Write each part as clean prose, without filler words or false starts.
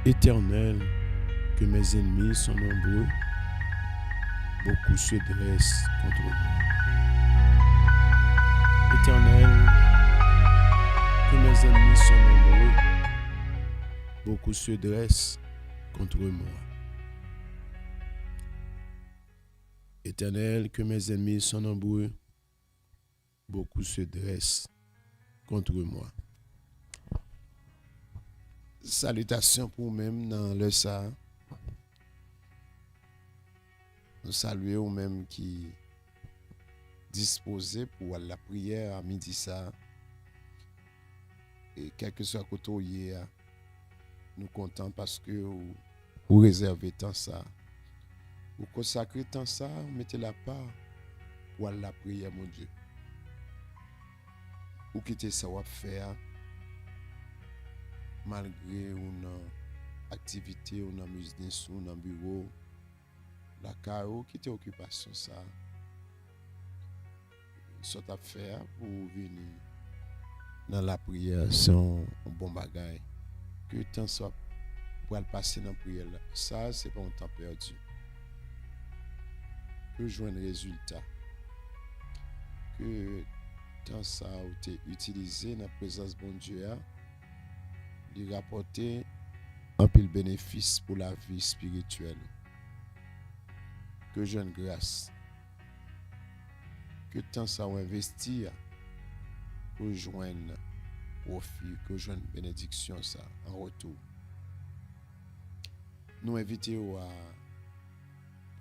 Éternel, que mes ennemis sont nombreux, beaucoup se dressent contre moi. Éternel, que mes ennemis sont nombreux, beaucoup se dressent contre moi. Éternel, que mes ennemis sont nombreux, beaucoup se dressent contre moi. Salutations pour même dans le ça. Nous saluons ou même qui disposés pour la prière à midi ça. Et quel que soit côté où hier, nous comptons parce que vous réservez tant ça. Vous consacrez tant ça, vous mettez la part pour la prière, mon Dieu. Vous quittez ça, vous faire malgré une activité, une business, un bureau, la carreau, quittez occupation ça. Soit à faire pour venir dans la prière, c'est un bon bagage. Que le temps soit pour passer dans la prière, ça, c'est pas un temps perdu. Que jouer un résultat. Que temps ça a été utilisé dans la présence de bon Dieu, lui rapporter un peu de bénéfice pour la vie spirituelle. Que jeune grâce. Que temps ça a investi pour joindre profit, que joindre bénédiction ça en retour. Nous invitons à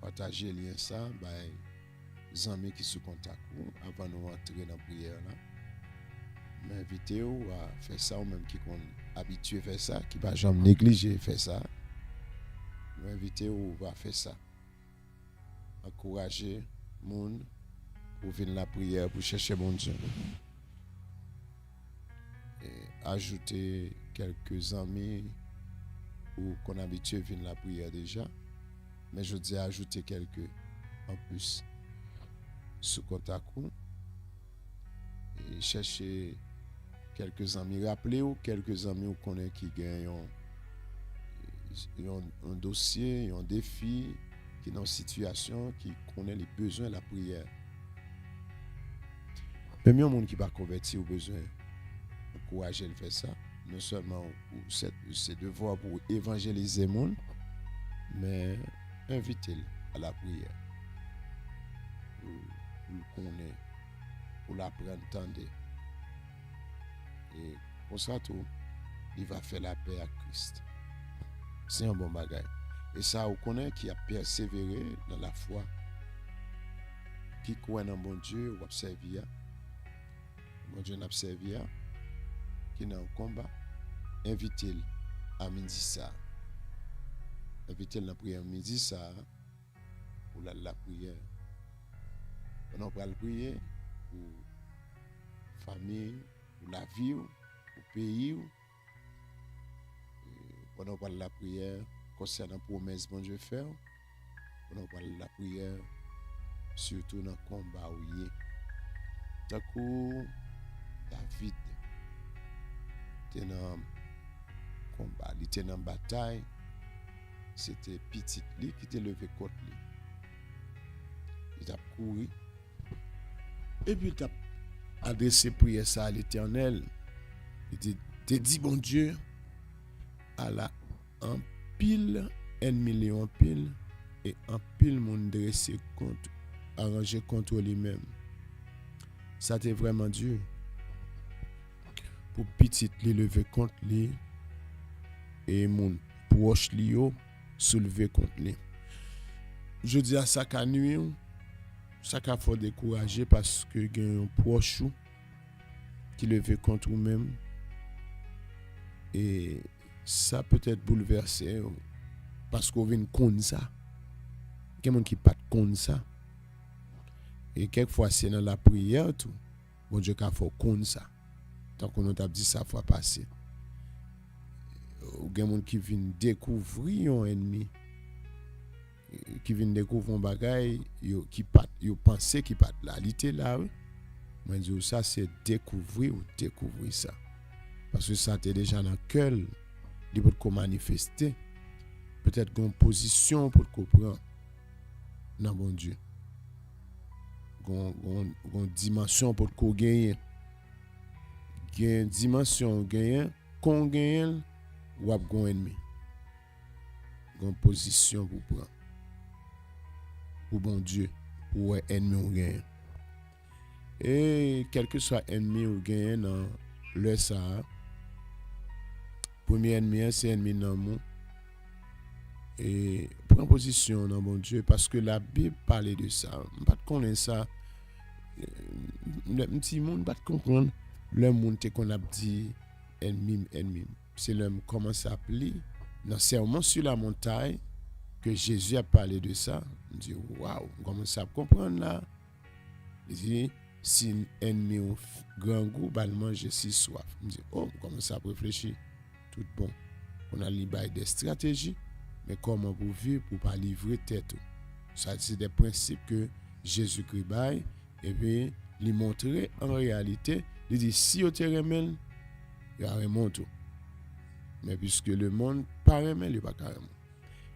partager le lien ça, les amis qui sont contact avant de rentrer dans la prière là. Nous invitons à faire ça ou même qui sont habitués à faire ça, qui ne va jamais négliger faire ça. Nous invitons à faire ça. Encourager les gens pour venir la prière, pour chercher mon Dieu. Et ajouter quelques amis ou qu'on habitué à venir la prière déjà. Mais je dis ajouter quelques en plus sous contact. Et chercher quelques amis. Rappelez-vous quelques amis qu'on connaît qui gagnent un dossier, un défi, qui est dans une situation, qui connaît les besoins de la prière. Même un monde qui va convertir aux besoins, encourager le faire ça. Non seulement c'est devoir pour évangéliser le monde, mais inviter à la prière. Pour le connaître, pour l'apprendre, entendre. Et pour ça tout, il va faire la paix à Christ. C'est un bon bagage. Et ça, on connaît qui a persévéré dans la foi, qui croit dans bon Dieu, ou observe. Bon Dieu n'a servi, qui est dans le combat, invitez-le à midi ça. Invitez-le à la prière midi ça, pour la prière. On va prier pour la famille, pour la vie, pour le pays. On va la prière concernant la promesse que bon Dieu fait. On va la prière surtout dans le combat où il est. D'accord. David était dans le combat, il était dans la bataille. C'était petit lui qui était levé contre lui. Il a couru. Et puis il a adressé prière ça à l'Éternel. Il a dit, bon Dieu, à la en pile, ennemi en pile, et en pile monde dressé contre, arrangé contre lui-même. Ça était vraiment Dieu. Pour petit li lever contre lui et mon proche li yo soulever contre lui. Je dis à ça qu'à nuit, ça qu'a faut décourager parce que gen un proche qui lever contre vous-même et ça peut être bouleversé parce qu'on vient contre ça. Quelqu'un qui pas contre ça. Et quelquefois c'est dans la prière tout. Bon Dieu qu'a faut contre ça. Tant qu'on a dit ça fois passé. Ou gen moun qui vient découvrir un ennemi, qui vient découvrir un bagay, qui pas yo penser qui pas là, il était là. Moi dis ça c'est découvrir ça. Parce que ça était déjà dans cœur il peut qu'on manifester peut-être qu'on position pour comprendre dans bon Dieu gon dimension pour qu'on gagne dimension gagne qu'on gagne ou a gon ennemi gon position pour prendre pour bon Dieu pour ennemi ou gagne et quel que soit ennemi ou gagne dans le ça premier ennemi c'est ennemi dans mon et prend position dans mon Dieu parce que la Bible parle de ça pas connaître ça le petit monde pas comprendre le monde qu'on a dit ennemi c'est l'homme commence à appeler dans sermon sur la montagne que Jésus a parlé de ça on dit waouh commence à comprendre là il dit si ennemi au grand goût va manger si soif on dit oh commence à réfléchir tout bon on a libéré des stratégies mais comment pour vivre pour pas livrer tête ça c'est des principes que Jésus-Christ baille et puis lui montrer en réalité il dit si au terrain il y a vraiment tout mais puisque le monde pas remet il pas carrément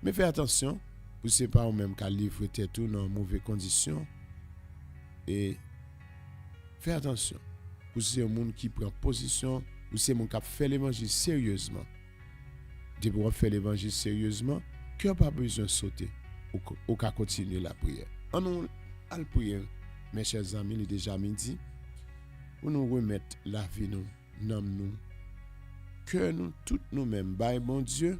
mais fais attention pour c'est pas au même qu'à livrer tête tout dans mauvaises conditions et fais attention pour c'est un monde qui prend position ou c'est mon qui fait l'évangile sérieusement de pour faire l'évangile sérieusement qui n'a pas besoin de sauter ou qu'à continuer la prière en nous à la prière mes chers amis il est déjà midi pour nous remettre la vie nous nous que nous toutes nous-mêmes by bon Dieu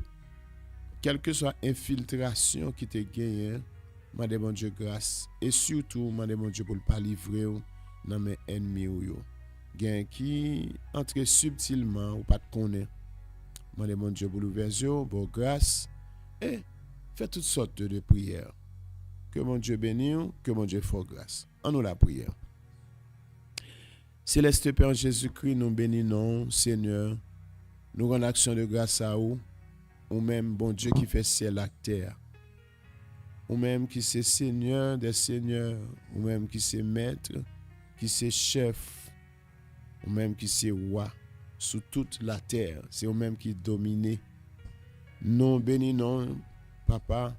quelle que soit infiltration qui te gagne mandez bon Dieu grâce et surtout mandez bon Dieu pour ne pas livrer dans mes ennemis ou yo gain qui entre subtilement ou pas de connaître mandez mon Dieu pour l'ouverture pour grâce et faites toutes sortes de prières que mon Dieu bénisse que mon Dieu fasse grâce en nous la prière Céleste Père Jésus-Christ nous bénissons Seigneur nous rendons action de grâce à vous ou même bon Dieu qui fait ciel et terre ou même qui c'est Seigneur des seigneurs ou même qui c'est maître qui c'est chef ou même qui c'est roi sous toute la terre c'est eux même qui domine nous bénissons papa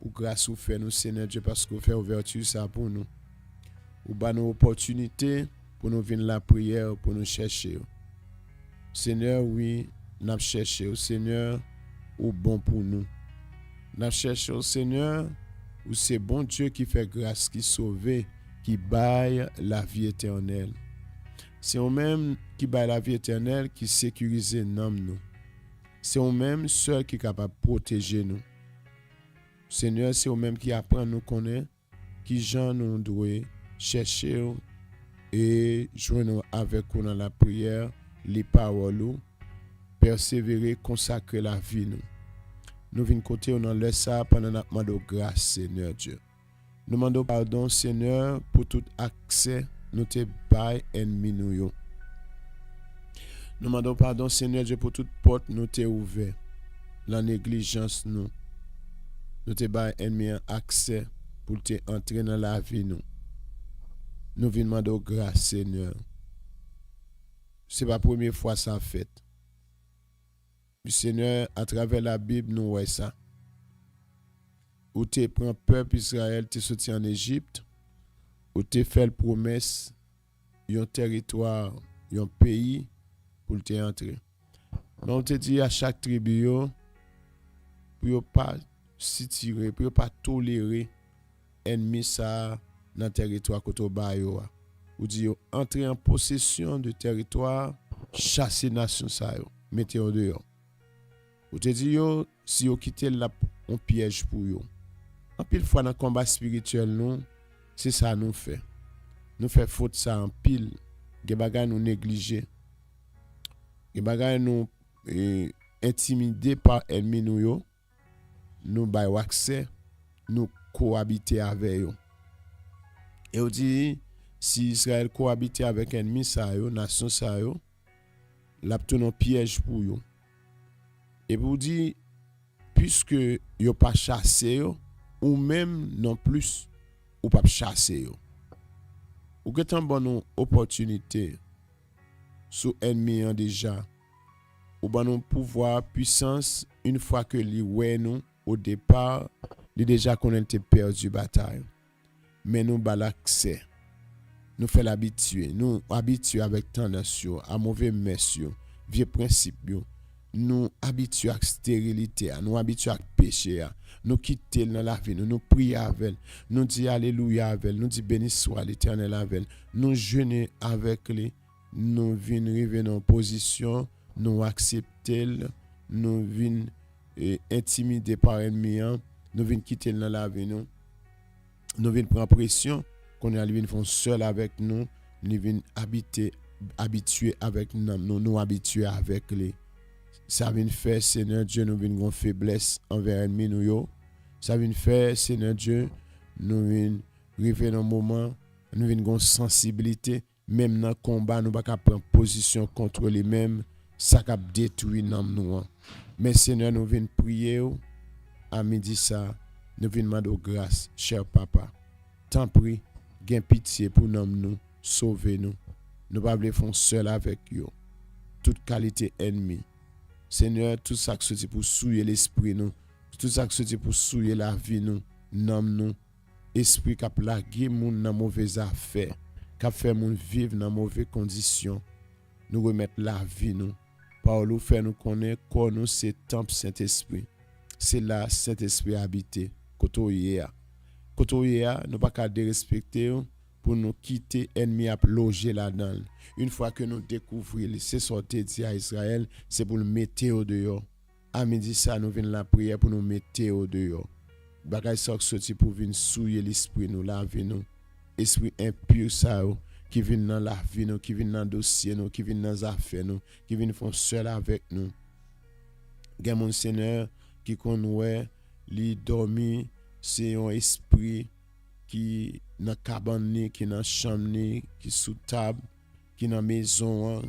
ou grâce ou fait nous Seigneur Dieu parce que vous fait ouverture ça pour nous ou ba nous opportunité pour nous venir la prière pour nous chercher Seigneur oui n'a cherché au Seigneur ou bon pour nous n'a cherché au Seigneur ou c'est bon Dieu qui fait grâce qui sauve qui baille la vie éternelle c'est eux-mêmes qui baille la vie éternelle qui sécurise nous c'est eux-mêmes seuls qui capable de protéger nous Seigneur c'est eux-mêmes qui apprend nous connaître qui gens nous doit chercher et joindre avec nous dans la prière les paroles persévérer consacrer la vie nous venons côté dans le ça pendant notre demande grâce Seigneur Dieu nous demandons pardon Seigneur pour tout accès nous te bail ennemi nous yo nous demandons pardon Seigneur Dieu pour toute porte nous te ouvert la négligence nous te bail ennemi accès pour te entrer dans la vie nous venons demander grâce Seigneur c'est pas la première fois ça fait Seigneur à travers la Bible nous voyons ça où tu prends peuple Israël tu sorti en Égypte où tu fait la promesse un territoire un pays pour te entrer mais on te dit à chaque tribu pour pas s'y tirer pour pas tolérer ennemi ça dans territoire côté bayo ou dit entrer en possession de territoire chasser nation ça mettez en dehors ou te dit si vous quittez là on piège pour yo en pile fois dans combat spirituel nous c'est ça nous fait faute ça en pile des bagages nous négliger des bagages nous intimider par ennemi nous bay accès nous cohabiter avec eux et on dit si Israël cohabite avec ennemi ça nation ça l'a ton piège pour eux et vous dit puisque yo pas chassé ou même non plus ou pas chasser ou que tant bonne opportunité sous ennemi déjà ou ban nous pouvoir, puissance, une fois que li ouais nous, au départ, li déjà qu'on était perdu bataille. Mais nous ba l'accès. Nous fait l'habituer, nous habituer avec tendance à mauvais messieurs, vieux principes, nous habituer à stérilité, nous habituer à péché, nous quitter dans la vie, nous prier avec, nous dire alléluia avec, nous dire béni soit l'Éternel avec, nous jeûner avec lui, nous venir arriver dans position, nous accepter, nous venir intimider par ennemi, nous venir quitter dans la vie, nous venir prendre pression. Qu'on est allé font seul avec nous, nous venons habituer avec nous habituer avec les. Ça vient faire, Seigneur Dieu, nous venons faiblesse envers l'ennemi nous. Ça vient faire, Seigneur Dieu, nous venons arriver dans un moment, nous venons sensibilité, même dans le combat, nous ne pouvons pas prendre position contre les mêmes, ça va détruire nous. Mais Seigneur, nous venons prier à midi ça, nous venons demander grâce, cher papa. Tant pis. Gain pitié pour nous, sauver nous. Nous ne pouvons pas faire seul avec eux. Toute qualité ennemie. Seigneur, tout ça qui est pour souiller l'esprit nous, tout ça qui est pour souiller la vie nous, nous, esprit qui a plagué moun dans mauvaises affaires, qui a fait moun vivre dans mauvaises conditions. Nous remettre la vie nous. Paul fait nous connaître que nous c'est temple Saint-Esprit. C'est là Saint-Esprit habité. Côté nous pas qu'à dérespecter pour nous quitter ennemi à loger là-dedans. Une fois que nous découvrons c'est sorti dit à Israël, c'est pour le mettre au dehors. À midi ça nous venons la prière pour nous mettre au dehors. Bagay ça sorti pour venir souiller l'esprit nous, laver nous. Esprit impur ça qui vient dans la vie nous, qui vient dans le dossier nous, qui vient dans les affaires nous, qui vient faire seul avec nous. Gen mon Seigneur qui connaît li dormi. C'est un esprit qui dans la cabane, qui dans la chambre, qui sous table, qui dans la maison,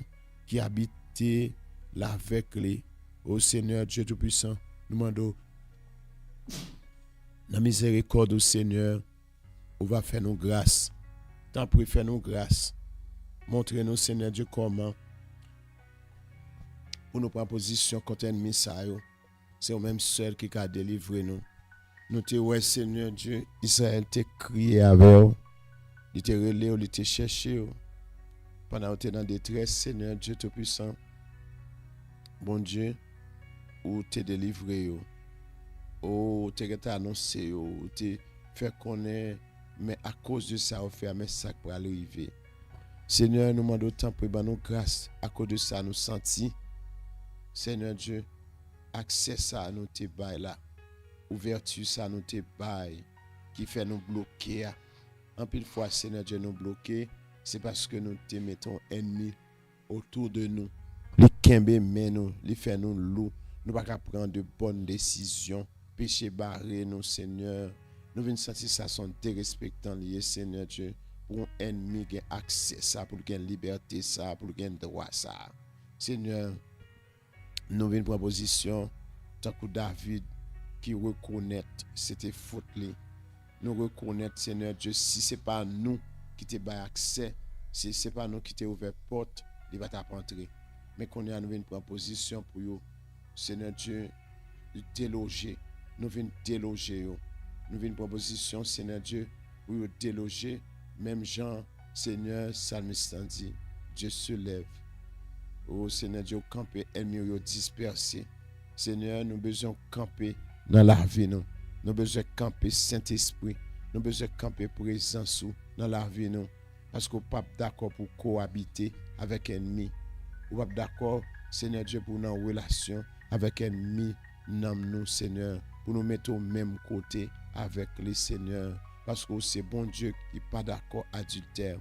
qui habite là avec lui. Ô Seigneur Dieu Tout-Puissant, nous demandons la miséricorde au Seigneur, on va faire nos grâces. Tant pour faire nos grâces. Montrez-nous, Seigneur Dieu, comment pour nous prendre position contre l'ennemi. C'est au même seul qui a délivré nous. Nous te ouais Seigneur Dieu, Israël te crié avec eux, il te relé, il te cherché. Pendant que tu es dans détresse, Seigneur Dieu Tout-Puissant, bon Dieu, ou te délivré, ou te annoncé, ou te fait connaître, mais à cause de ça, on fait un message pour arriver. Seigneur, nous demandons autant pour nous grâce, à cause de ça, nous sentis, Seigneur Dieu, accès ça à nous te bail là. Ouverture ça nous te bail qui fait nous bloquer. En pile fois Seigneur Dieu nous bloquer, c'est parce que nous te mettons ennemis autour de nous. Les kembe mais nous, les fait nous loup, nous pas qu'à prendre de bonnes décisions, péché barré nous Seigneur. Nous venons sentir ça sont dérespectant lié Seigneur Dieu pour un ennemi qui a accès ça, pour qu'il liberté ça, pour qu'il droit ça. Seigneur, nous venons prendre position tant que David qui reconnaît c'était faute li. Nous reconnaître Seigneur Dieu si c'est pas nous qui te ba accès, si c'est pas nous qui te ouvert porte, il va t'entrer. Mais qu'on a nous une position pour yo Seigneur Dieu déloger. Nous venons déloger yo. Nous venons proposition Seigneur Dieu pour yo déloger même Jean Seigneur psalmiste dit Dieu se lève. Oh Seigneur Dieu camper ennemi yo disperser. Seigneur, nous besoin camper dans la vie nous. Nous besoin camper Saint-Esprit. Nous besoin camper présence dans la vie nous. Parce qu'on pas d'accord pour cohabiter avec ennemi. On pas d'accord, Seigneur Dieu, pour nos relations avec ennemi, nous Seigneur, pour nous mettre au même côté avec les Seigneurs. Parce que c'est bon Dieu qui n'est pas d'accord adultère.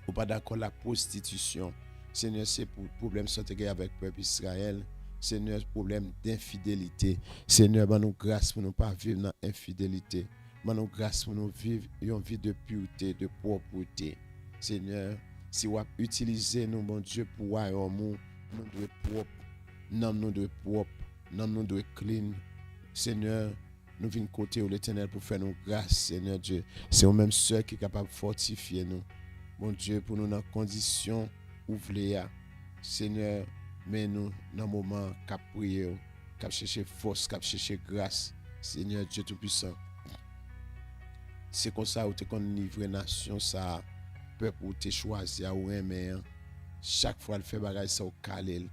Ou pas d'accord la prostitution. Seigneur, c'est pour problème santé avec le peuple Israël. Seigneur, problème d'infidélité. Seigneur, ban nous grâce pour ne pas vivre dans l'infidélité. Ban nous grâce pour nous vivre une vie de pureté, de propreté. Seigneur, si vous utilisez nous, bon Dieu, pour royaume, nous devons propre. Nous devons propre. Nous devons clean. Seigneur, nous venons côté de l'Éternel pour faire nos grâces, Seigneur Dieu. C'est au même seul qui est capable de fortifier nous. Bon Dieu, pour nous dans condition ouvrière. Seigneur, mais nous, dans le moment qu'a prié, qu'a cherché force, qu'a cherché grâce, Seigneur Dieu Tout-Puissant, c'est comme ça où tu connais livrer nation, ça, peuple où tu choisi à ou aimer, chaque fois le fait bagage ça au calé.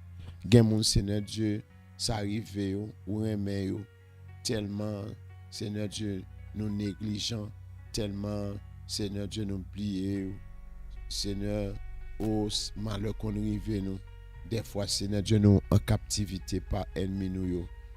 Gen mon Seigneur Dieu, ça arrive ou aimer tellement, Seigneur Dieu, nous négligents, tellement, Seigneur Dieu, nous oublions, Seigneur, oh malheur qu'on arrive nous. Des fois, Seigneur Dieu, nous en captivité par ennemi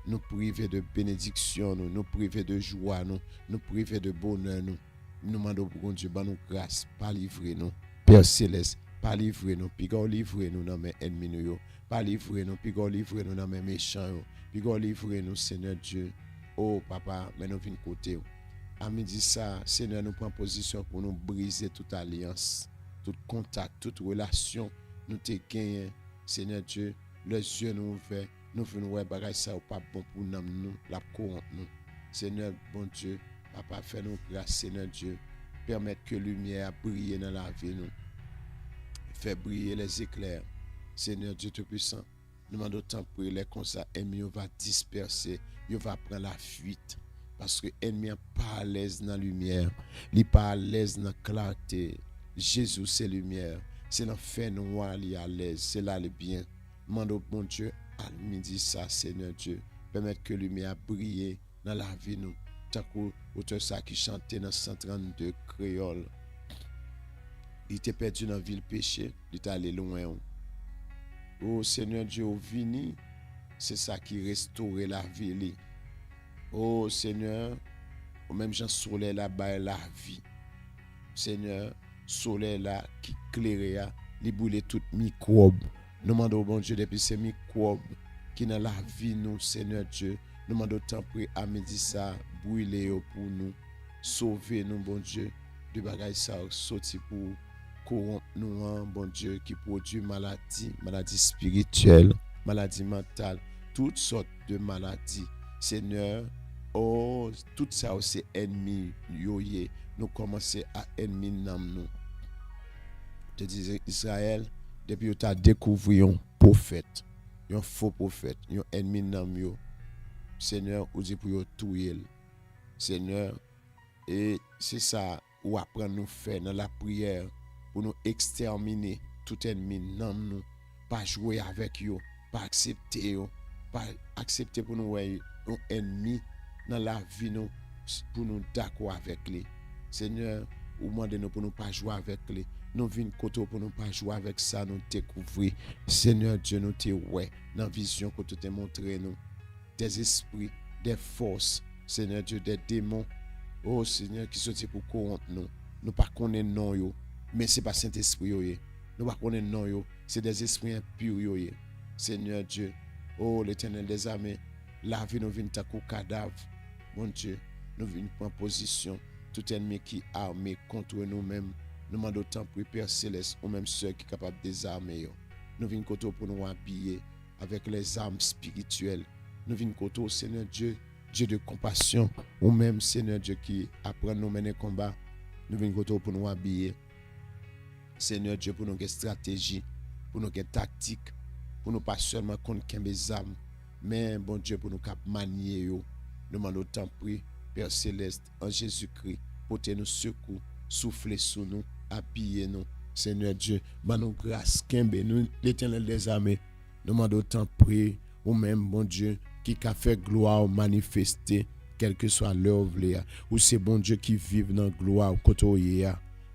nous priver de bénédiction, nous priver de joie, nous priver de bonheur, nous demandons pour Dieu, nous grâce, pas livrer nous. Père Céleste, pas livrer nous, puis livrer nous dans mes ennemis nous, pas livrer nous, puis livrer nous dans mes méchants, puis livrer nous, Seigneur Dieu. Oh papa, mais nous venons côté. À midi ça, Seigneur, nous prenons position pour nous briser toute alliance, tout contact, toute relation, nous te gagné, Seigneur Dieu, les yeux nous ouverts, nous venons voir bagage ça ou pas bon pour nous, la corrompre nous. Seigneur, bon Dieu, papa, fais-nous grâce, Seigneur Dieu, permettre que lumière brille dans la vie nous, fais briller les éclairs, Seigneur Dieu Tout-Puissant, nous demandons autant pour les comme ça, ennemi va disperser, il va prendre la fuite. Parce que l'ennemi n'est pas à l'aise dans la lumière, il n'est pas à l'aise dans la clarté. Jésus, c'est lumière. C'est dans le fait noir, il est à l'aise. C'est là le bien. Demande bon Dieu, à midi ça, Seigneur Dieu, permettre que la lumière brille dans la vie nous. Tant qu'auteur ça qui chantait dans 132 créole. Il était perdu dans la ville péché, il est allé loin. Oh Seigneur Dieu, au vini, c'est ça qui restaure la vie. Oh Seigneur, au même Jean soleil là-bas la vie. Seigneur, soleil là qui claire, li boule tout microbe. Nous demandons au bon Dieu depuis ces microbes qui dans la vie nous, Seigneur Dieu. Nous demandons tant pour à midi ça, brûler pour nous, sauver nous, bon Dieu, de bagages ça sorti pour corrompre nous, bon Dieu, qui produit maladie spirituelle, maladie mentale, toutes sortes de maladies. Seigneur, oh, tout ça c'est ennemi yoye. Nous commençons à ennemi nous. Je disais Israël, depuis que tu as découvert un prophète, un faux prophète, un ennemi nam yo. Seigneur, ou dit pour yo tuer. Seigneur, et c'est ça ou apprendre nous faire dans la prière pour nous exterminer tout ennemi nam nous, pas jouer avec yo, pas accepter yo, pas accepter pour nous un ennemi dans la vie nous pour nous d'accord avec lui. Seigneur, ou demande nous pour nous pas jouer avec lui. Nous venons côté pour nous pas jouer avec ça, nous découvrir. Seigneur Dieu, nous te ouais dans vision que tu t'es montré nous des esprits, des forces, Seigneur Dieu, des démons. Oh Seigneur qui sont pour corrompre nous. Nous pas connaître non yo, mais c'est pas Saint-Esprit yo. Nous pas connaître non yo, c'est des esprits impurs yo. Seigneur Dieu, oh l'Éternel des armées, la vie nous vient ta cadavre. Mon Dieu, nous venons prendre position. Tout ennemi qui est armé contre nous-mêmes, nous demandons autant pour Père Céleste, ou même ceux qui sont capables de désarmer. Nous venons côté pour nous habiller avec les armes spirituelles. Nous venons côté, Seigneur Dieu, Dieu de compassion, ou même Seigneur Dieu qui apprend nous mener combat. Nous venons côté pour nous habiller. Seigneur Dieu, pour nous avoir stratégie, pour nous avoir tactique, pour nous pas seulement contre les armes, mais bon Dieu, pour nous manier. Nous demandons autant pour Père Céleste, en Jésus-Christ, portez-nous secours, soufflez sur nous, habillez-nous, Seigneur Dieu, nous grâce, Kembe, nous, l'Éternel des armées, nous demandons autant prier, ou même, bon Dieu, qui a fait gloire manifester, quelle que soit l'œuvre, ou c'est bon Dieu qui vit dans la gloire, côté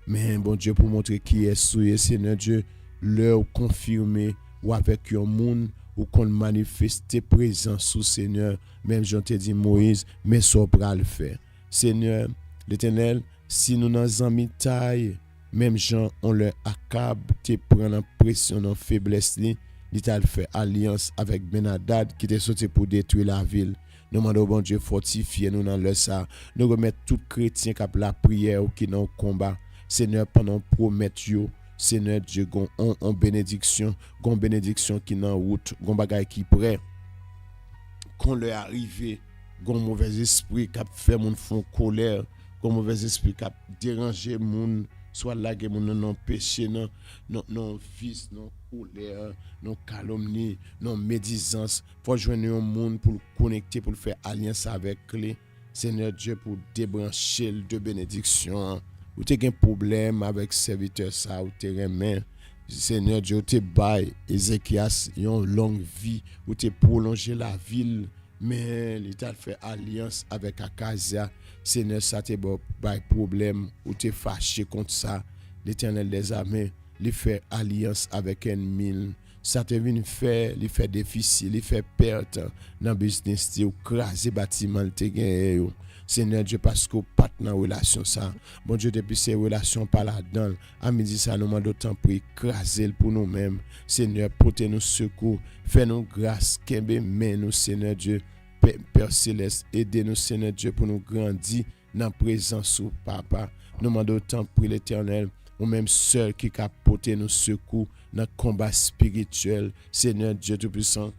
mais bon Dieu, pour montrer qui est souillé, Seigneur Dieu, l'heure confirmée, ou avec un monde, ou qu'on manifeste présence sous Seigneur, même j'en te dit Moïse, mais ça pour le faire. Seigneur, l'Éternel, si nous n'avons amis taille, même gens on leur accable, te prend en pression, en faiblesse, il t'a fait alliance avec Benadad qui était sorti pour détruire la ville. Nous demandons bon Dieu fortifier nous dans le ça. Nous remettre tout chrétien qui a la prière ou qui dans le combat. Seigneur, pendant promettre yo, Seigneur Dieu, en bénédiction, qui est en route, gon bagay qui prêt. Quand leur arrivé, gon mauvais esprit qui a fait mon fond colère, gon mauvais esprit qui a dérangé mon soit lagué mon non péché non vice non colère, non calomnie, non médisance. Faut joindre un monde pour le connecter, pour le faire alliance avec lui. Seigneur Dieu, pour débrancher de bénédiction. Ou t'es un problème avec serviteur ça, ou t'es remet. Seigneur Dieu, te bail Ézéchias une longue vie, ou te prolongé la ville, mais l'État fait alliance avec Akazia. Seigneur, ça te bail problème, ou te fâché contre ça. L'Éternel des armées, il fait alliance avec ennemi. Ça te vient faire, il fait déficit, il fait perte dans le business, ou craser bâtiment, te gagné. Seigneur Dieu, parce qu'on pas dans relation ça. Bon Dieu, depuis ces relations pas là-dedans, à midi ça nous demande d'autant pour écraser pour nous-mêmes. Seigneur, portez-nous secours, fais-nous grâce, qu'aimez nous, Seigneur Dieu. Père Céleste, aidez-nous, Seigneur Dieu, pour nous grandir dans la présence du Papa. Nous demandons autant pour l'Éternel, ou même seul qui a porté nous secours dans le combat spirituel. Seigneur Dieu Tout-Puissant,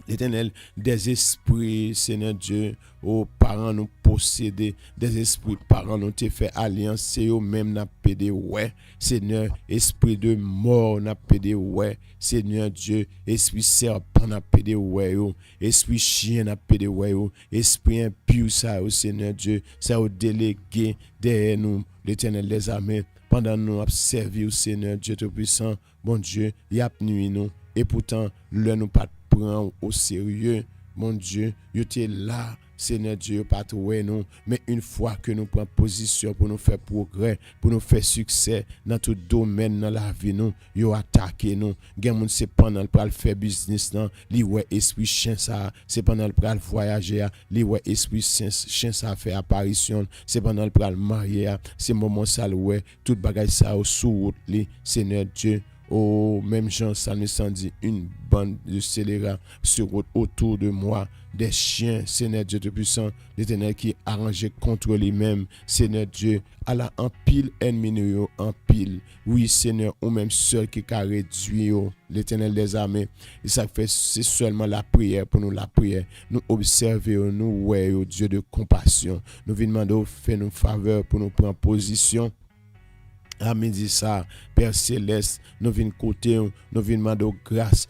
l'Éternel, des esprits, Seigneur Dieu, aux parents nous posséder, des esprits parents nous te fait alliance, c'est eux même n'a pédé ouais, Seigneur, esprit de mort n'a pédé ouais, Seigneur Dieu, esprit serpent n'a pédé ouais, esprit chien n'a pédé ouais, esprit impur ça, Seigneur Dieu, ça au délégué derrière nous, l'Éternel des armées, pendant nous observer, Seigneur Dieu Tout-Puissant, bon Dieu, y a nuit nous, et pourtant, le nous pas prend au sérieux, mon Dieu, yo t'es là, Seigneur Dieu, pas trouver nous, mais une fois que nous prenons position pour nous faire progrès, pour nous faire succès dans tout domaine dans la vie nous, yo attaqué nous, gen moun c'est pendant le pral faire business nan, li ouais esprit chien ça, c'est pendant le pral voyager, li ouais esprit chien ça fait apparition, c'est pendant le pral marier, c'est moment ça ouais, tout bagage ça sous route li, Seigneur Dieu. Oh, même Jean Salme dit une bande de scélérats sur autour de moi, des chiens, Seigneur Dieu Tout-Puissant, l'Éternel qui est arrangé contre lui-même, Seigneur Dieu, à la en pile ennemi en pile. Oui, Seigneur, ou même seul qui a réduit l'Éternel des armées. Et ça fait, c'est seulement la prière pour nous, la prière. Nous observer, nous, ouais, Dieu de compassion. Nous venons demander, fais-nous faveur pour nous prendre position. À midi ça, Père Céleste, nous venons côté, nous venons demander grâce,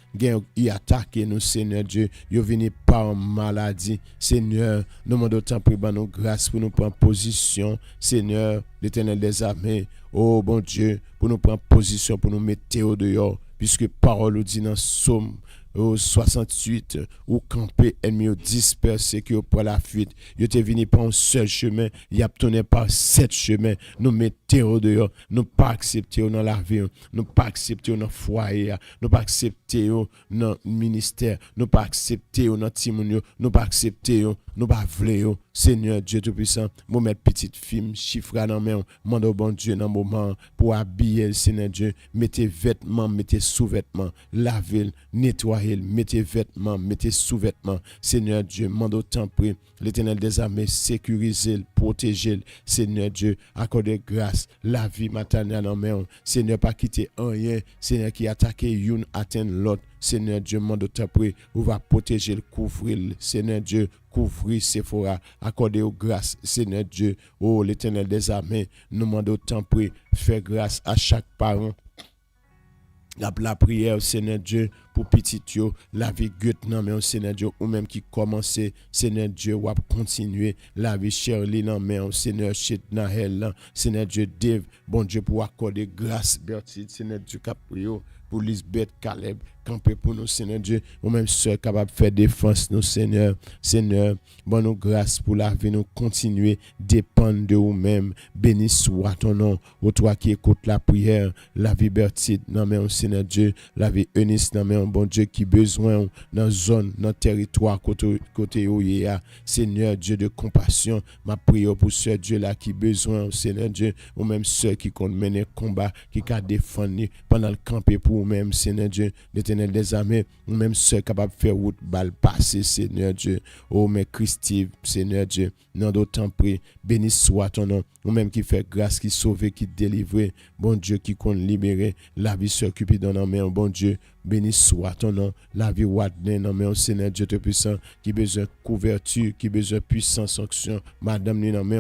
y attaquer nous, Seigneur Dieu, nous venons par maladie, Seigneur, nous demandons tant pour nous grâce pour nous prendre position, Seigneur, l'Éternel des armées, oh bon Dieu, pour nous prendre position, pour nous mettre au dehors, puisque parole nous dit dans Somme, au 68, ou camper ennemi au dispersé qui pour la fuite. Yo te venu par un seul chemin, y a tourné par 7 chemins. Nous mettons dehors, nous pas accepter dans la vie, nous pas accepter dans le foyer, nous pas accepter dans le ministère, nous pas accepter dans timoun, nous pas accepter, nous pas vouloir. Seigneur Dieu Tout-Puissant, moi mettre petite fille, chiffre dans main, mande au bon Dieu dans moment pour habiller le Seigneur Dieu, mettez vêtements, mettez sous-vêtements, lavez, nettoyez, mettez vêtements, mettez sous-vêtements. Seigneur Dieu, mande autant prix, l'Éternel des armées, sécurisez, protégez, Seigneur Dieu, accordez grâce, la vie maternelle dans main. Seigneur, pas quitter rien, Seigneur qui attaque une, atteint l'autre. Seigneur Dieu, mande autant prix, ou va protéger, couvrir, Seigneur Dieu, couvrir Sephora, accorder grâce, Seigneur Dieu, oh l'Éternel des armées, nous demandons autant prix, faire grâce à chaque parent. La prière, Seigneur Dieu, pour petit yo, la vie guette non mais Seigneur Dieu, ou même qui commence, Seigneur Dieu, ou continuer, la vie Shirley non mais Seigneur Chit Nahel, Seigneur Dieu, Dave, bon Dieu, pour accorder grâce, Bertide, Seigneur Dieu, Caprio, pour Lisbeth, Caleb, camper pour nous, Seigneur Dieu, ou même soeur capable de faire défense, nous, Seigneur, Seigneur, bon nous grâce pour la vie, nous continuer, dépendre de vous-même, béni soit ton nom, ô toi qui écoute la prière, la vie Bertide, non mais Seigneur Dieu, la vie Eunice, non mais bon Dieu qui besoin dans zone, dans territoire côté où il y a, Seigneur Dieu de compassion, ma prière pour ce Dieu là qui besoin, Seigneur Dieu, ou même ceux qui comptent mener combat, qui a défendu pendant le camper pour vous-même, Seigneur Dieu, l'Éternel des armées, ou même ceux capables de faire route balle passer, Seigneur Dieu, oh mais Christ, Seigneur Dieu, non d'autant prix, béni soit ton nom, ou même qui fait grâce, qui sauve, qui délivre, bon Dieu qui compte libérer, la vie s'occupe dans nos mains, bon Dieu, béni soit ton nom, la vie Wadnen, non mais Seigneur Dieu tout puissant, qui besoin couverture, qui besoin puissance, onction, madame, non mais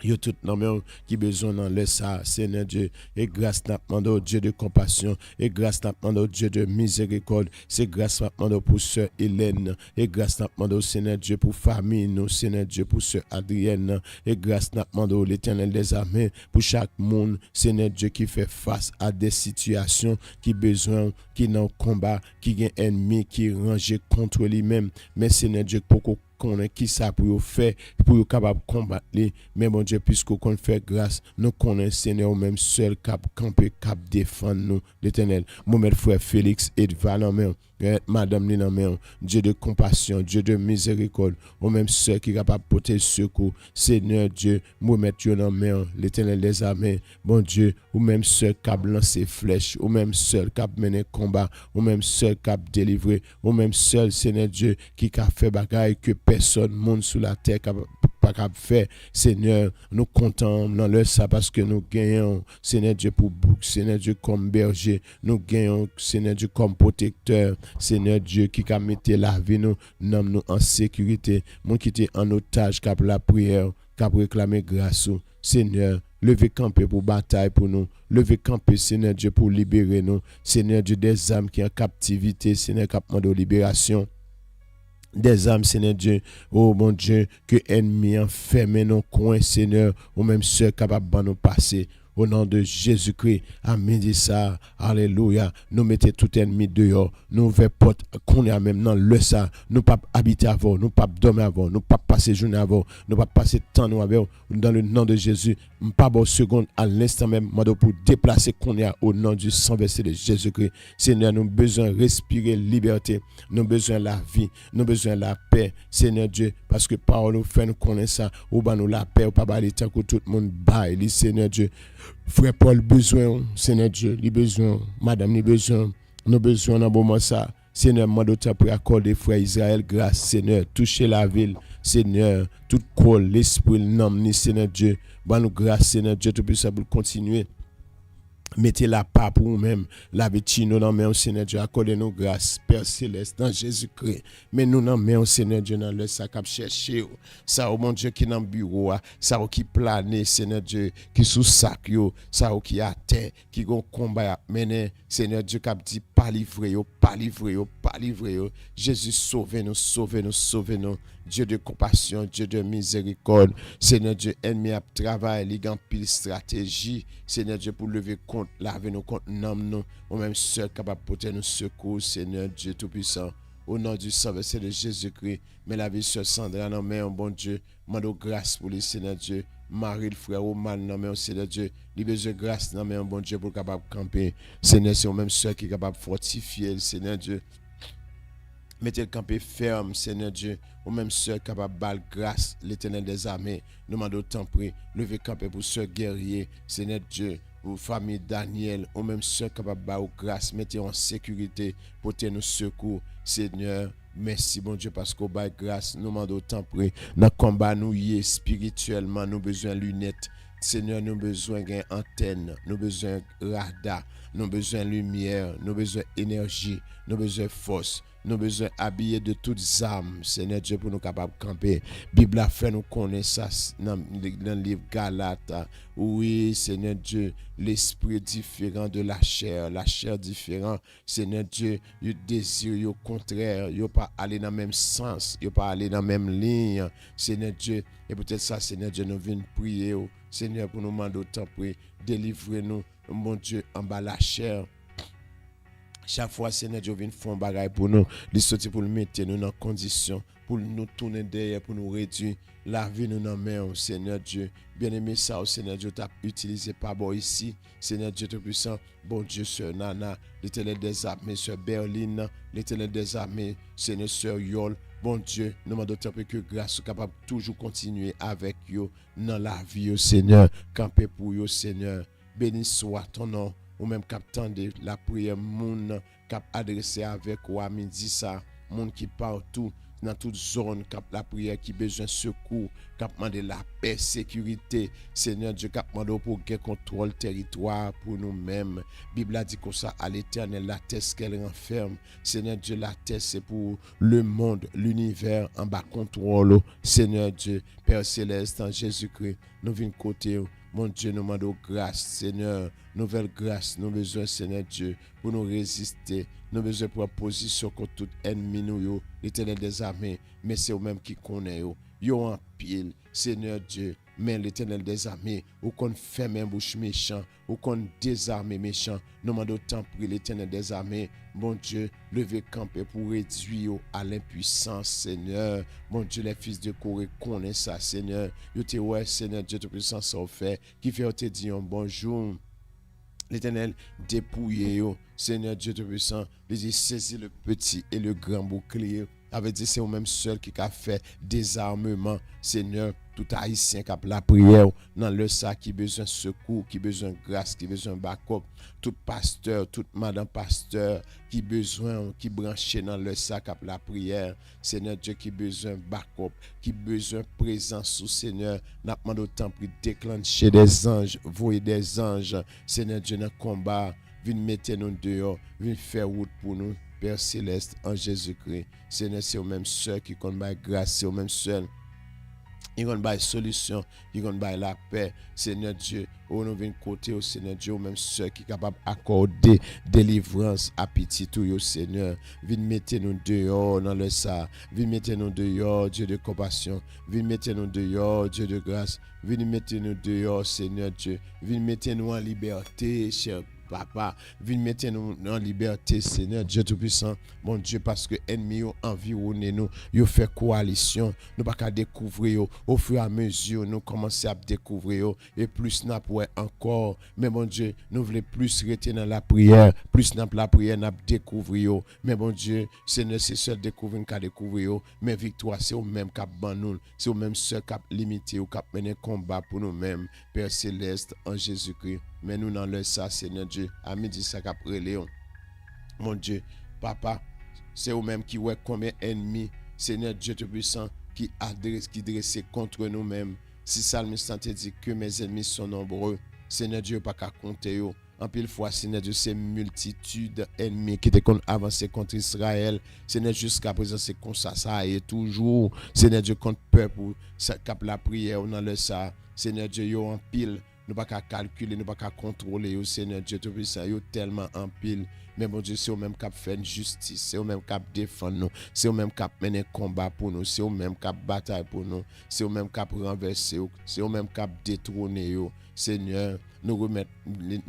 Yo tout nan men qui besoin dans le ça, Seigneur Dieu, et grâce n'a demandé au Dieu de compassion, et grâce n'a demandé au Dieu de miséricorde, c'est grâce n'a demandé pour sœur Hélène, et grâce n'a demandé au Seigneur Dieu pour famille, nous, Seigneur Dieu pour sœur Adrienne, et grâce n'a demandé au l'Éternel des armées pour chaque monde, Seigneur Dieu qui fait face à des situations qui besoin, qui dans combat, qui gagne ennemi, qui range contre lui-même, mais Seigneur Dieu pour qu'on ait qui ça pour faire pour être capable de combattre les mais mon Dieu puisqu'on fait grâce nous connaissons Seigneur même seul cap camper cap défendre nous l'Éternel mon frère Félix et Valentin Madame Lina, Dieu de compassion, Dieu de miséricorde, ou même ceux qui sont capables de porter secours, Seigneur Dieu, moi mettre dans main, l'Éternel des armées, bon Dieu, ou même ceux qui ont lancé flèches, ou même ceux qui ont mené combat, ou même ceux qui ont délivré, ou même ceux, Seigneur Dieu, qui ont fait bagaille que personne, monde sous la terre, pas capable faire. Seigneur, nous comptons dans le ça parce que nous gagnons, Seigneur Dieu, pour bouc, Seigneur Dieu, comme berger, nous gagnons, Seigneur Dieu, comme protecteur, Seigneur Dieu, qui a mis la vie, nous en sécurité, nous qui était en otage, qui a la prière, qui a réclamé grâce, Seigneur, levez camper pour bataille pour nous, levez camper, Seigneur Dieu, pour libérer nous, Seigneur Dieu, des âmes qui sont en captivité, Seigneur, qui a demandé libération. Des âmes, Seigneur Dieu, oh mon Dieu, que ennemi enfermé nos coins, Seigneur, ou même ceux capables de nous passer. Au nom de Jésus-Christ, amen dit ça, alléluia, nous mettons tout ennemi dehors, nous ouvrons porte qu'on est même dans le ça, nous pas habiter avant, nous pas dormir avant, nous pas passer journée avant, nous pas passer temps nous avant, dans le nom de Jésus, pas bon seconde à l'instant même, pour déplacer qu'on est au nom du sang versé de Jésus-Christ. Seigneur, nous avons besoin de respirer liberté, nous avons besoin de la vie, nous avons besoin de la paix, Seigneur Dieu, parce que parole nous fait nous connaître ça, ou ben nous la paix, ou pas bailler tant que tout le monde baille, Seigneur Dieu. Frère Paul besoin, Seigneur Dieu, il besoin, Madame, il besoin, nous besoin dans moment ça. Seigneur, moi d'autres pour accorder frère Israël grâce, Seigneur, toucher la ville, Seigneur, tout corps, l'esprit, le nom, Seigneur Dieu, bah nous grâce, Seigneur Dieu, tout puissant pour continuer. Mettez la part pour nous-mêmes, la nous dans main au Seigneur Dieu, accordez-nous grâce, Père Céleste, dans Jésus-Christ. Mais nous dans main au Seigneur Dieu, dans le sac à chercher, ça au mon Dieu qui dans le bureau, ça au qui plane, Seigneur Dieu, qui sous sac, ça au qui à terre, qui gon combat à mener, Seigneur Dieu, qui a dit, pas livré, pas livré, pas livré. Jésus, sauvez-nous, sauvez-nous, sauvez-nous. Dieu de compassion, Dieu de miséricorde. Seigneur Dieu, ennemi à travail, il y a pile stratégie. Seigneur Dieu, pour lever compte, laver nos comptes, nous, ou même seul capable de porter nos secours, Seigneur Dieu Tout-Puissant. Au nom du sang versé de Jésus-Christ, mais la vie sur Sandra, non, mais bon Dieu, mando grâce pour les Seigneur Dieu. Marie, le frère, au mal, non, mais Seigneur Dieu, libère grâce, non, mais bon Dieu, pour capable de camper. Seigneur, c'est au même seul qui est capable de fortifier, Seigneur Dieu. Mettez le campé ferme, Seigneur Dieu, ou même ceux capables de balle grâce, l'Éternel des armées. Nous demandons autant prix, levez campé pour ceux guerriers, Seigneur Dieu, pour famille Daniel, ou même ceux capables de balle grâce, mettez en sécurité, portez nous secours, Seigneur. Merci, bon Dieu, parce qu'au bas grâce, nous demandons autant prix. Dans le combat, nous y est spirituellement, nous besoin de lunettes. Seigneur, nous besoin d'antenne, nous besoin radar, nous besoin de lumière, nous besoin d'énergie, nous besoin de force. Nous besoin habiller de toutes âmes, Seigneur Dieu, pour nous capables de camper. Bible a fait nous connaître ça dans le livre Galates. Oui, Seigneur Dieu, l'esprit différent de la chair différente. Seigneur Dieu, le désir au contraire, il pas aller dans le même sens, il pas aller dans la même ligne. Seigneur Dieu, et peut-être ça, Seigneur Dieu, nous venons prier, Seigneur, pour nous demander autant prier, délivrez-nous, mon Dieu, en bas la chair. Chaque fois, Seigneur Dieu vient faire un bagage pour nous, il sortit pour nous mettre nous dans condition, pour nous tourner derrière, pour nous réduire la vie nous dans main, Seigneur Dieu. Bien-aimé ça, Seigneur Dieu, tu as utilisé pas bon ici, Seigneur Dieu Tout-Puissant, bon Dieu, Sœur Nana, l'Éternel des armées, Sœur Berline, l'Éternel des armées, Seigneur Sœur Yol. Bon Dieu, nous demandons que grâce soit capable de toujours continuer avec vous dans la vie, Seigneur. Camper pour vous, Seigneur. Béni soit ton nom. Ou même captant de la prière, moun cap adressé avec ou à midi ça, moun qui partout dans toute zone, cap la prière qui besoin secours, cap demander la paix, sécurité. Seigneur Dieu, cap demander pour gagner contrôle territoire pour nous-mêmes. Bible a dit comme ça à l'Éternel, la terre qu'elle renferme. Seigneur Dieu, la terre c'est pour le monde, l'univers en bas contrôle. Seigneur Dieu, Père céleste, en Jésus-Christ, nous venons côté. Mon Dieu, nous demandons grâce, Seigneur, nouvelle grâce, nous besoin, Seigneur Dieu, pour nous résister. Nous besoin pour position contre tout ennemi, nous, l'Éternel des armées, mais c'est eux-mêmes qui connaissent, yo en pile, Seigneur Dieu, mais l'Éternel des armées, ou qu'on ferme un bouche méchant, ou qu'on désarme méchant, nous demandons tant pour l'Éternel des armées, mon Dieu, levez camper pour réduire à l'impuissance, Seigneur. Mon Dieu, les fils de Corée connaissent ça, Seigneur. Yo te ouais, Seigneur Dieu, tout puissant, ça fait, qui fait te dire un bonjour. L'Éternel dépouillé, Seigneur Dieu Tout-Puissant, il dit saisis le petit et le grand bouclier. Avait dit c'est au même seul qui a fait désarmement, Seigneur. Tout haïtien qui a la prière dans le sac qui besoin secours, qui besoin grâce, qui besoin backup. Tout pasteur, toute madame pasteur qui besoin, qui branché dans le sac à la prière. Seigneur Dieu qui besoin backup, qui besoin présence sous Seigneur. N'a pas d'autant pour déclencher des anges, voyer des anges. Seigneur Dieu dans le combat, viens mettre nous dehors, viens faire route pour nous. Père céleste en Jésus-Christ. Seigneur, c'est au même seul qui compte par grâce, c'est au même seul. Il va y solution, il va y la paix. Seigneur Dieu, où nous venons côté au Seigneur Dieu, même ceux qui sont capables d'accorder délivrance à petit tout, au Seigneur. Viens mettre nous dehors dans le ça. Viens mettre nous dehors, Dieu de compassion. Viens mettre nous dehors, Dieu de grâce. Viens mettre nous dehors, Seigneur Dieu. Viens mettre nous en liberté, cher Papa, viens mettre nous en liberté, Seigneur Dieu Tout-Puissant, mon Dieu, parce que ennemis ont environné nous, ils fait coalition, nous pas qu'à découvrir au fur et à mesure, nous commençons à découvrir et plus n'a pas encore, mais mon Dieu, nous voulons plus rester dans la prière, plus dans la prière n'a découvrir, mais mon Dieu, Seigneur, c'est seul découvrir qu'à découvrir, mais victoire, c'est au même cap ban nous, c'est au même seul cap limité ou cap mener combat pour nous-mêmes, Père céleste en Jésus-Christ. Mais nous dans le ça, Seigneur Dieu, à midi ça qu'après Léon. Mon Dieu, Papa, c'est eux-mêmes qui voient combien ennemis, Seigneur Dieu Tout-Puissant, qui dressent contre nous-mêmes. Si Salmiste te dit que mes ennemis sont nombreux, Seigneur Dieu, pas qu'à compter. En pile fois, Seigneur Dieu, c'est multitude ennemis qui étaient avancés contre Israël. Seigneur, jusqu'à présent, c'est comme ça est toujours. Seigneur Dieu, contre peuple, ça cap la prière, on a le ça. Seigneur Dieu, yo en pile. Nous ne pouvons pas calculer, nous ne pouvons pas contrôler, Seigneur Dieu Tout-Puissant, tellement en pile. Mais mon Dieu, c'est au même cap faire justice, c'est au même cap défendre nous, c'est au même cap mener combat pour nous, c'est au même cap bataille pour nous, c'est au même cap renverser, c'est au même cap détrôner, Seigneur. Nous remettre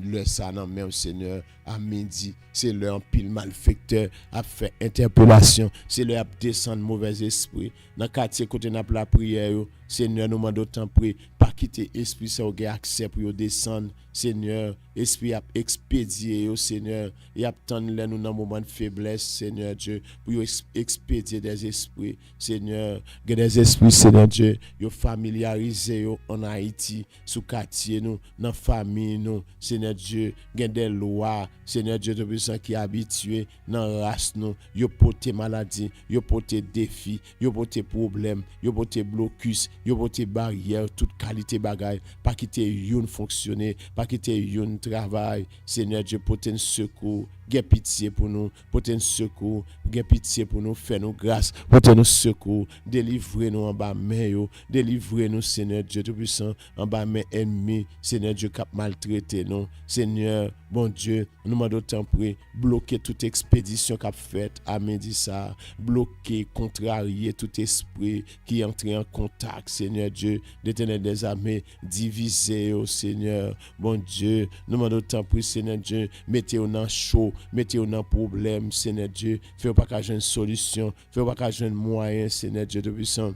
le ça dans main, Seigneur, à midi. C'est leur pile malfecteur à faire interpellation. C'est leur descendre mauvais esprit. Dans le quartier, côté de la prière, Seigneur, nous demandons autant prier. Pas quitter esprit, ça a accès pour descendre. Seigneur, esprit a expédié, Seigneur. Il a attendu nous dans un moment de faiblesse, Seigneur Dieu, pour expédier des esprits. Seigneur, des esprits, Seigneur Dieu, yo familiarisé en Haïti, sous quartier, nous, dans famille, nous, Seigneur Dieu, des lois, Seigneur Dieu Tout-Puissant qui est habitué dans la race, nous, yo porté maladie, yo porté défi, yo porté problème, yo porté blocus, yo porté barrière, toute qualité bagaille, pas quitter yon fonctionner, pas quitter yon travail, Seigneur Dieu, porté un secours, Gè pitié pour nous, portez nous secours, gè pitié pour nous, fais nous grâce, portez nous secours, délivrez-nous en bas main, délivrez-nous, Seigneur Dieu Tout-Puissant, en bas main ennemi, Seigneur Dieu qui a maltraité nous, Seigneur, bon Dieu, nous demandons autant prier, bloquer toute expédition qu'a faite à midi ça, bloquer, contrarier tout esprit qui est entré en contact, Seigneur Dieu, l'Éternel des armées, diviser, oh Seigneur, bon Dieu, nous demandons autant prier, Seigneur Dieu, mettez-vous dans chaud, mettez-vous dans problème, Seigneur Dieu, faites pas qu'à une solution, faites pas qu'à un moyen, Seigneur Dieu Tout-Puissant.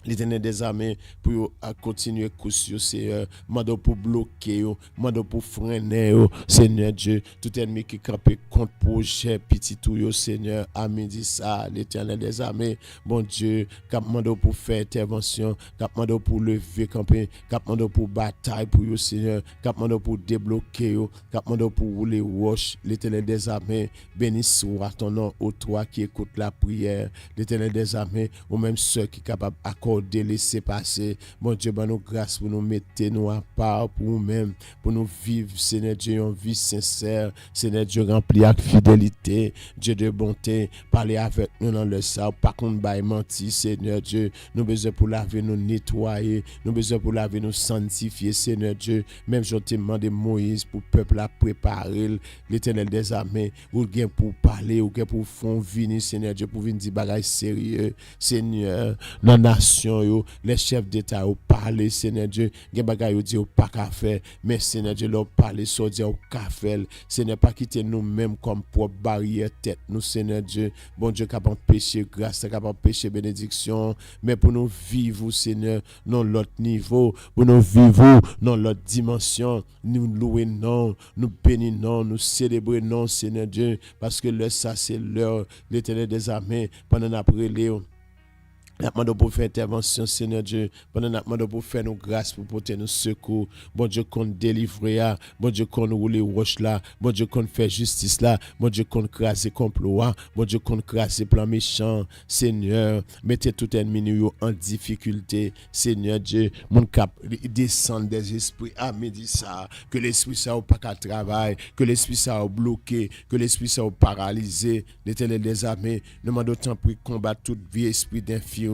L'Éternel des armées pour continuer course, Seigneur. Mando pour bloquer, mando pour freiner, Seigneur Dieu. Tout ennemi qui campe contre projet, petit tout, Seigneur. Amen, dit ça, l'Éternel des armées. Bon Dieu, cap mando pour faire intervention, cap mando pour lever, camper, cap mando pour bataille pour vous, Seigneur. Cap mando pour débloquer, cap mando pour rouler roche. L'Éternel des armées, béni soit ton nom, ô toi qui écoute la prière. L'Éternel des armées, ou même ceux qui sont capables d'accorder, laisser passer. Mon Dieu, ben nous grâce pour nous mettre nous à part pour nous-mêmes, pour nous vivre, Seigneur Dieu, une vie sincère. Seigneur Dieu, rempli avec fidélité, Dieu de bonté, parler avec nous dans le sang, pas qu'on baille mentir, Seigneur Dieu. Nous besoin pour laver, nous nettoyer, nous besoin pour laver, nous sanctifier, Seigneur Dieu. Même je te demande Moïse pour le peuple à préparer, l'Éternel des armées, ou bien pour parler, ou bien pour faire venir, Seigneur Dieu, pour venir dire bagaille sérieux, Seigneur, dans la nation, les chefs d'État ont parlé, Seigneur Dieu, gen bagay dit ou pas qu'à faire, mais Seigneur Dieu leur parler, so dire ou qu'à faire, Seigneur pas quitter nous-mêmes comme propre barrière tête, nous Seigneur Dieu, bon Dieu capable pécher grâce, capable pécher bénédiction, mais pour nous vivre, Seigneur, dans l'autre niveau, pour nous vivre dans l'autre dimension, nous louer non, nous bénir non, nous célébrer non, Seigneur Dieu, parce que le ça c'est l'heure, l'Éternel des armées, pendant après Léon. Nous demandons pour faire intervention, Seigneur Dieu. Nous demandons pour faire nos grâces, pour porter nos secours. Bon Dieu, qu'on délivre, bon Dieu, qu'on roule roche là. Bon Dieu, qu'on fait justice là. Bon Dieu, qu'on crase complot. Bon Dieu, qu'on crase plan méchant. Seigneur, mettez tout ennemi en difficulté. Seigneur Dieu, mon cap descend des esprits. Amen, dit ça. Que l'esprit ça pas qu'à travail. Que l'esprit ça bloqué. Que l'esprit ça paralysé. L'Éternel des armées. Nous demandons tant pour combattre tout vieux esprit d'infirmité.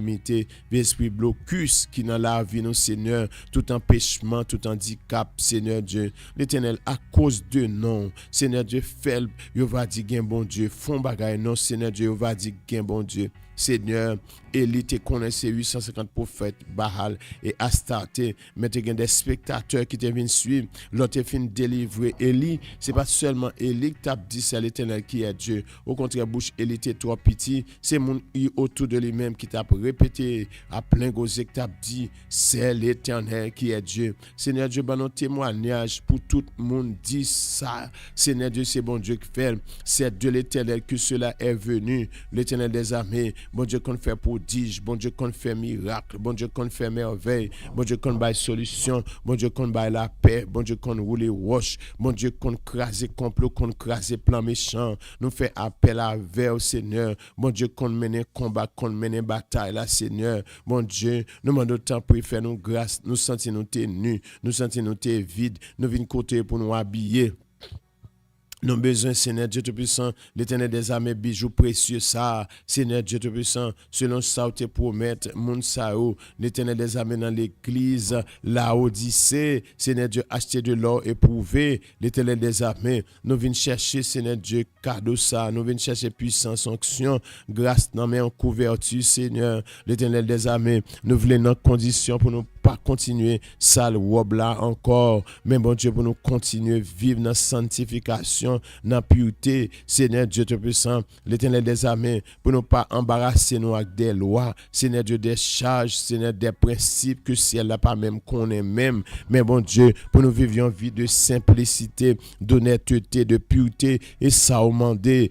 L'esprit blocus qui dans la vie, nous, Seigneur, tout empêchement, tout handicap, Seigneur Dieu, l'Éternel, à cause de non, Seigneur Dieu, fait, il va dire, gain bon Dieu, font bagaille, non, Seigneur Dieu, il va dire, gain bon Dieu. Seigneur, Élie te connaissait 850 prophètes, Baal et Astarté, mais tu as des spectateurs qui te viennent suivre, l'autre fin délivrer Élie, c'est pas seulement Élie qui t'a dit c'est l'Éternel qui est Dieu. Au contraire, bouche Élie était trop petit, c'est mon autour de lui-même qui t'a répété à plein gosé qui t'a dit c'est l'Éternel qui est Dieu. Seigneur Dieu, bon témoignage pour tout le monde dit ça. Seigneur Dieu, c'est bon Dieu qui fait, c'est de l'Éternel que cela est venu, l'Éternel des armées. Bon Dieu qu'on fait prodige, bon Dieu qu'on fait miracle, bon Dieu qu'on fait merveille, bon Dieu qu'on baille solution, bon Dieu qu'on baille la paix, bon Dieu qu'on roule roche, bon Dieu qu'on crase complot, qu'on crase plan méchant, nous fait appel à vers Seigneur, bon Dieu qu'on mène combat, qu'on mène bataille là Seigneur, bon Dieu, nous demandons temps pour faire nous grâce, nous sentir nous t'es nus, nous sentir nous t'es vide, nous venons côté pour nous habiller. Nous avons besoin, Seigneur Dieu Tout-Puissant, l'Éternel des armées, bijoux précieux, ça, Seigneur Dieu Tout-Puissant, selon ça, te promettre, mon sao, l'Éternel des armées dans l'église, la Odyssée, Seigneur Dieu, acheter de l'or éprouvé, l'Éternel des armées, nous venons chercher, Seigneur Dieu, cadeau ça, nous venons chercher puissance, onction, grâce, non mais en couverture, Seigneur, l'Éternel des armées, nous voulons nos conditions pour nous pas continuer sale robe là encore, mais bon Dieu, pour nous continuer vivre dans sanctification, dans la pureté, Seigneur Dieu Tout-Puissant, l'Éternel des armées, pour ne pas embarrasser nous avec des lois, Seigneur Dieu, des charges, Seigneur, des principes que si elle n'a pas même qu'on est même, mais bon Dieu, pour nous vivre une vie de simplicité, d'honnêteté, de pureté, et ça au mandé,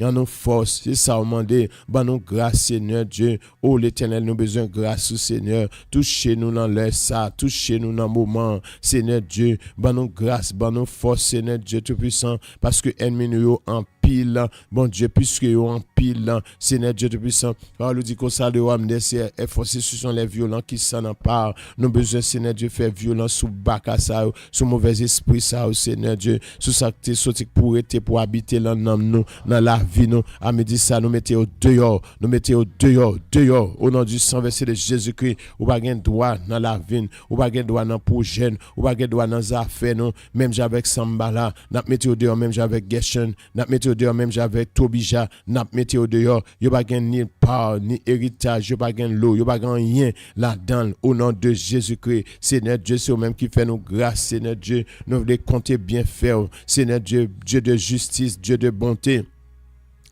en nos forces, et ça au mandé, ben nous grâce, Seigneur Dieu, oh l'Éternel, nous besoin de grâce, Seigneur, touchez-nous dans l'air ça, touchez-nous dans le moment, Seigneur Dieu, ben nous grâce, ben nous force, Seigneur Dieu Tout-Puissant, parce que ennemi nous en pile, bon Dieu, puisque nous en pile, Seigneur Dieu Tout-Puissant, alors nous dit qu'on s'en doit amener, c'est forcé, ce sont les violents qui s'en emparent, nous besoin, Seigneur Dieu, faire violence sous bac à ça, sous mauvais esprit ça, Seigneur Dieu, sous ça que tu pour être, pour habiter là, nous, dans la vie, nous, à midi ça, nous mettez au dehors, au nom du sang versé de Jésus-Christ, ou pas gain droit dans la vie, ou pas gain droit dans projet, ou pas gain droit dans les affaires, nous, même avec Sambala, n'a mettez au dehors, même avec Geshen, n'a mettez au dehors, même avec Tobija, n'a mettez au dehors, yo pas gain ni part, ni héritage, yo pas gain l'eau, yo pas gain rien là-dedans, au nom de Jésus-Christ, Seigneur Dieu, c'est au-même qui fait nous grâce, Seigneur Dieu, nous voulons compter bien faire, Seigneur Dieu, Dieu de justice, Dieu de bonté.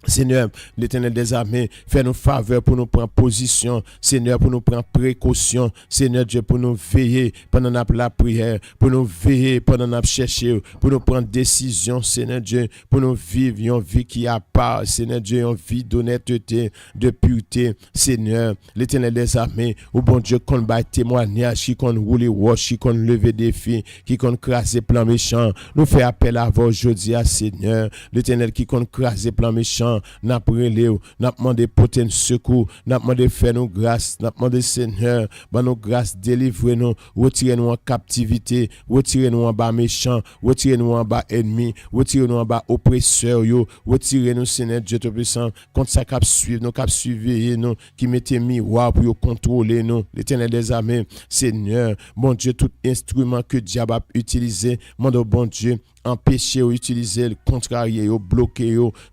Seigneur, l'Éternel des armées, fais-nous faveur pour nous prendre position. Seigneur, pour nous prendre précaution. Seigneur Dieu, pour nous veiller pendant la prière. Pour nous veiller pendant la chercher. Pour nous prendre décision, Seigneur Dieu. Pour nous vivre une vie qui a part. Seigneur Dieu, une vie d'honnêteté, de pureté. Seigneur, l'Éternel des armées, au bon Dieu, qu'on bat témoignage, qui qu'on roule roche, qui qu'on lever défi, qui qu'on craser plan méchant. Nous fait appel à vous aujourd'hui, Seigneur. L'Éternel qui qu'on craser plan méchant. N'a prélé, n'a demandé porter un secours, n'a demandé faire nous grâce, n'a demandé Seigneur, bah nous grâce, délivrez-nous, retirez-nous en captivité, retirez-nous en bas méchant, retirez-nous en bas ennemi, retirez-nous en bas oppresseur, retirez-nous Seigneur Dieu Tout-Puissant, contre ça cap suivre, nous cap surveiller nous, qui mettez miroir pour contrôler nous, l'Éternel des armées, Seigneur, bon Dieu, tout instrument que diable a utilisé, mon bon Dieu, empêcher ou utiliser le contrarier,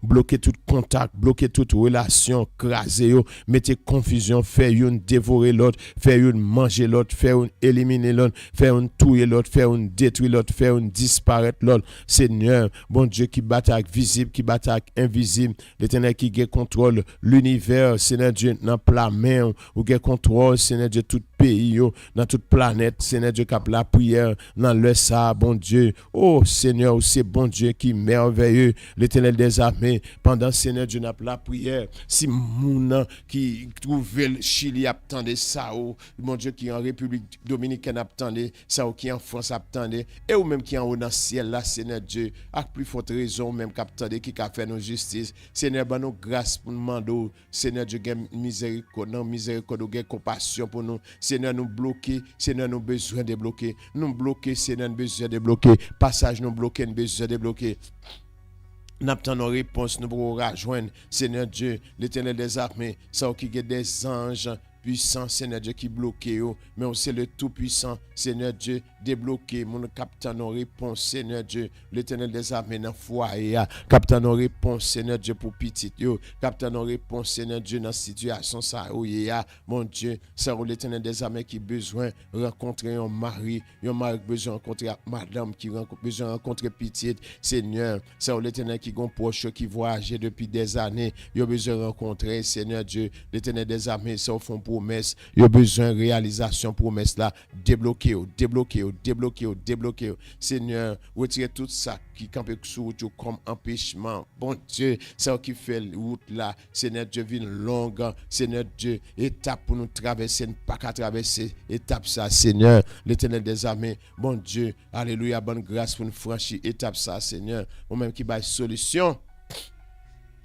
bloquer tout contact, bloquer toute relation, craser, mettez confusion, faire une dévorer l'autre, faire une manger l'autre, faire une éliminer l'autre, faire une tuer l'autre, faire une détruire l'autre, faire une disparaître l'autre. Seigneur, bon Dieu qui bataille visible, qui bataille invisible, l'Éternel qui gagne contrôle l'univers, Seigneur Dieu, dans la main, ou gagne contrôle, Seigneur Dieu, tout pays, dans toute planète, Seigneur Dieu, cap la prière, dans le ça, bon Dieu, oh Seigneur, c'est bon Dieu qui est merveilleux, l'Éternel des armées, pendant Seigneur Dieu n'a la prière, si moun qui trouve le Chili attendait ça, oh, mon Dieu qui est en République Dominicaine attendait ça, qui est en France attendait, et ou même qui est en haut dans le ciel là, Seigneur Dieu, à plus forte raison, même qui attendait, qui a fait nos justice, Seigneur, ben nous grâce pour nous demander, Seigneur Dieu, miséricorde, compassion pour nous, Seigneur, nous bloquer, Seigneur, nous besoin de bloquer, nous bloquer, Seigneur, nous besoin de bloquer, passage nous bloquer, nous besoin de bloquer. N'attend nos réponses, nous pourrons rejoindre, Seigneur Dieu, l'Éternel des armées, ça qui est des anges puissants, Seigneur Dieu, qui bloquent, mais aussi le Tout-Puissant, Seigneur Dieu, débloqué, mon capteur nos réponses, Seigneur Dieu, l'Éternel des armées dans le foyer, capteur nos réponses, Seigneur Dieu, pour petit, capteur nos réponses, Seigneur Dieu, dans la situation, ça, mon Dieu, c'est l'Éternel des armées qui a besoin de rencontrer un mari besoin de rencontrer madame, qui a besoin de rencontrer petite, Seigneur, c'est l'Éternel qui a proche, qui voyage depuis des années, il a besoin de rencontrer, Seigneur Dieu, l'Éternel des armées, c'est au fond promesse, il a besoin de réalisation promesse là, débloquer, Seigneur, retirez tout ça qui campe sur route comme empêchement. Bon Dieu, c'est qui fait route là, Seigneur Dieu, vie longue, Seigneur Dieu, étape pour nous traverser, pas qu'à traverser, étape ça, Seigneur, l'Éternel des armées, bon Dieu, alléluia, bonne grâce pour nous franchir, étape ça, Seigneur, moi-même qui baille solution.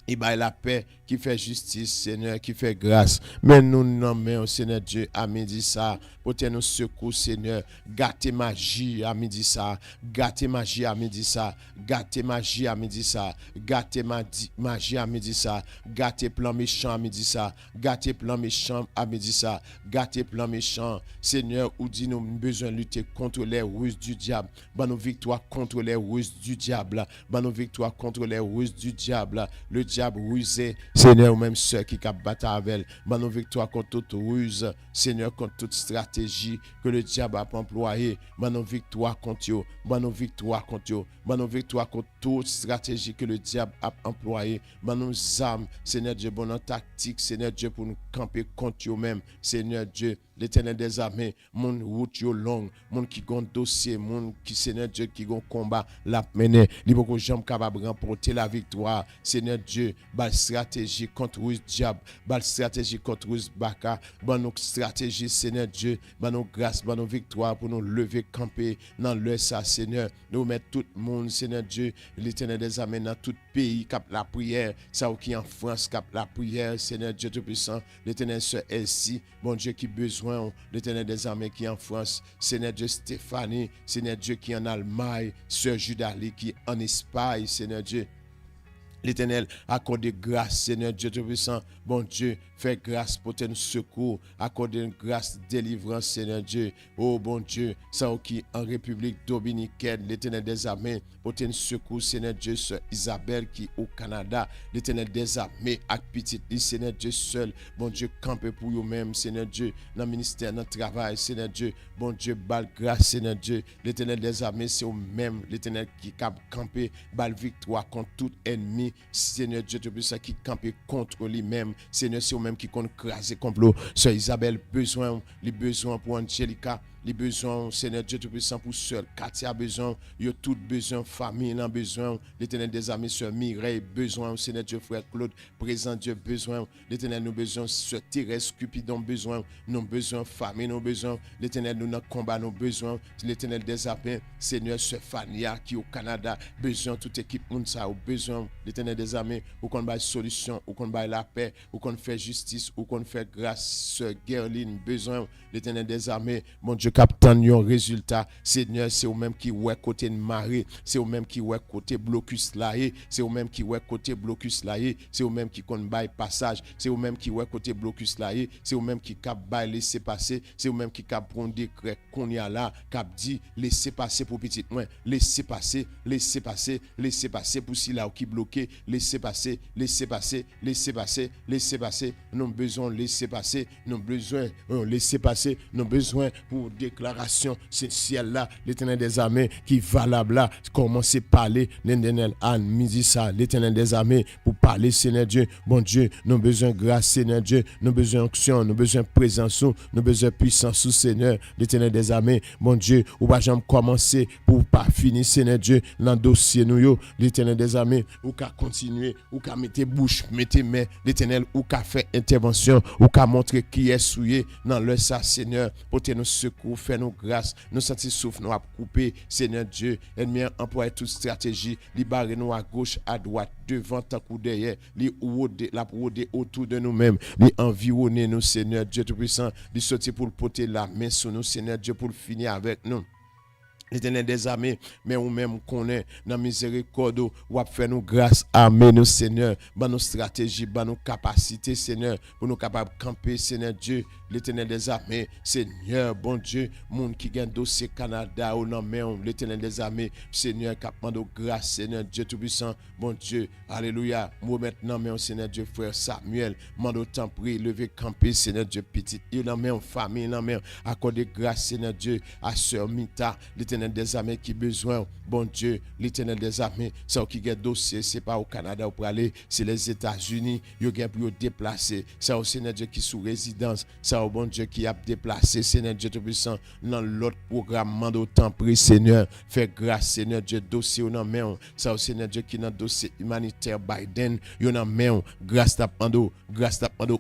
Il y a la paix qui fait justice, Seigneur, qui fait grâce. Mais nous nommons, Seigneur Dieu, à midi ça, pour te nous secours, Seigneur. Gâtez magie à midi ça. Gâtez magie à midi ça. Gâtez magie à midi ça. Gâtez magie à midi ça. Gâtez plan méchant à midi ça. Gâtez plan méchant à midi ça. Gâtez plan méchant. Seigneur, ou dit nous besoin de lutter contre les ruses du diable. Bah nos victoires contre les ruses du diable. Bah nos victoires contre les ruses du diable. Le diable rusé, Seigneur, ou même ceux qui cap bataille avec elle, bah nos victoires contre toute ruse, Seigneur, contre toute stratégie que le diable a employée, bah nos victoires contre eux, bah nos victoires contre eux, bah nos victoires contre toute stratégie que le diable a employée, bah nos armes, Seigneur Dieu, bonne tactique, Seigneur Dieu, pour nous camper contre eux-mêmes, Seigneur Dieu, l'Éternel des armées, mon route yo long, mon qui gon dossier, mon qui Seigneur Dieu qui gon combat la mener, li beaucoup jambe capable remporter la victoire, Seigneur Dieu, bal stratégie contre le diable, bal stratégie contre le baka, ban nos stratégie Seigneur Dieu, ban nos grâce, ban nos victoires pour nous lever camper dans le ça Seigneur, nous mettre tout le monde Seigneur Dieu, l'Éternel des armées dans tout pays cap la prière, ça qui en France cap la prière, Seigneur Dieu tout puissant, l'Éternel sœur Elsie, bon Dieu qui besoin, l'Éternel des armées qui en France, Seigneur Dieu Stéphanie, Seigneur Dieu qui en Allemagne, sœur Judali qui en Espagne, Seigneur Dieu. L'Éternel accorde grâce, Seigneur Dieu Tout-Puissant. Bon Dieu, fais grâce pour tes secours. Accorde grâce, délivrance, Seigneur Dieu. Oh bon Dieu, ça qui en République Dominicaine, l'Éternel des armées, pour tes secours, Seigneur Dieu, sur Isabelle qui au Canada, l'Éternel des armées, avec petite, Seigneur Dieu seul. Bon Dieu, campe pour vous-même, Seigneur Dieu, dans le ministère, dans le travail, Seigneur Dieu. Bon Dieu, bal grâce, Seigneur Dieu. L'Éternel des armées, c'est au même, l'Éternel qui cap camper, bal victoire contre tout ennemi. l'ennemi, Seigneur Dieu Tout-Puissant, qui campe contre lui-même. Seigneur, c'est eux-mêmes qui comptent craser complot. Sœur Isabelle, les besoins pour Angelica, les besoins, Seigneur Dieu Tout-Puissant, pour Sœur Katia, a besoin, il y a tout besoin, famille, a besoin, l'Éternel des amis, Sœur Mireille, besoin, Seigneur Dieu, frère Claude, présent Dieu, besoin, l'Éternel, nous besoin, Sœur Thérèse, Cupidon, besoin, nous besoin, famille, nous besoin, l'Éternel, nous dans combat, nous besoin, l'Éternel des amis, Seigneur, Sœur Fania, qui au Canada, besoin, toute équipe, Mounsa, au besoin, l'Éternel des amis, ou qu'on baille solution, ou qu'on baille la paix, ou qu'on fait justice, ou qu'on fait grâce, Sœur Gerline, besoin, l'Éternel des armées, mon Dieu, captain, un résultat, Seigneur, c'est au même qui ouais côté de marée, c'est au même qui ouais côté blocus là, c'est au même qui ouais côté blocus là, c'est au même qui compte bail passage, c'est au même qui ouais côté blocus là, c'est au même qui cap bail laisser passer, c'est au même qui cap prendre décret qu'on y a là, cap dit laisser passer pour petit moins, laisser passer pour si là qui bloqué, laisser passer, nous besoin laisser passer, nous besoin laisser passer, nous besoin pour déclaration, c'est ciel là, l'Éternel des armées qui valable là, commencer à parler, l'Éternel Anne, midi ça, l'Éternel des armées pour parler, Seigneur Dieu, bon Dieu, nous besoin grâce, Seigneur Dieu, nous besoin onction, nous besoin présence, nous besoin puissance, Seigneur, l'Éternel des armées, bon Dieu, ou pas jamais commencer pour pas finir, Seigneur Dieu, dans le dossier nous, l'Éternel des armées, ou qu'à continuer, ou qu'à mettre bouche, mettre main, l'Éternel, ou qu'à faire intervention, ou qu'à montrer qui est souillé dans le ça, Seigneur, pour nous secours, faire nous grâce, nous sentir souffle, nous à couper, Seigneur Dieu, ennemi emploie toute stratégie, libérer nous à gauche, à droite, devant, tant coup derrière, la rôder autour de nous-mêmes, environner nous, Seigneur Dieu Tout-Puissant, sortir pour porter la main sur nous, Seigneur Dieu, pour finir avec nous. L'Éternel des armées, mais ou même qu'on est dans miséricorde, ou à faire nous grâce, amen, nous Seigneur, dans nos stratégies, dans nos capacités, Seigneur, pour nous capables de camper, Seigneur Dieu, l'Éternel des armées, Seigneur, bon Dieu, monde qui gagne dossier Canada, ou non, mais l'Éternel des armées, Seigneur, qui demande grâce, Seigneur Dieu Tout-Puissant, bon Dieu, alléluia, moi maintenant, mais Seigneur Dieu, frère Samuel, mando temps prie, lever camper, Seigneur Dieu, petit, il en met en famille, il en met accorder grâce, Seigneur Dieu, à Sœur Mita, l'Éternel des armées qui besoin, bon Dieu, l'Éternel des armées, ça qui a dossier, c'est pas au Canada ou pour aller, c'est les États-Unis, il y a pour déplacer, ça au Seigneur Dieu qui sous résidence, ça au bon Dieu qui a déplacé, Seigneur Dieu Tout-Puissant, dans l'autre programme, mande autant prie, Seigneur, fais grâce, Seigneur Dieu, dossier dans main, ça au Seigneur Dieu qui dans dossier humanitaire Biden, il dans main, grâce t'appando,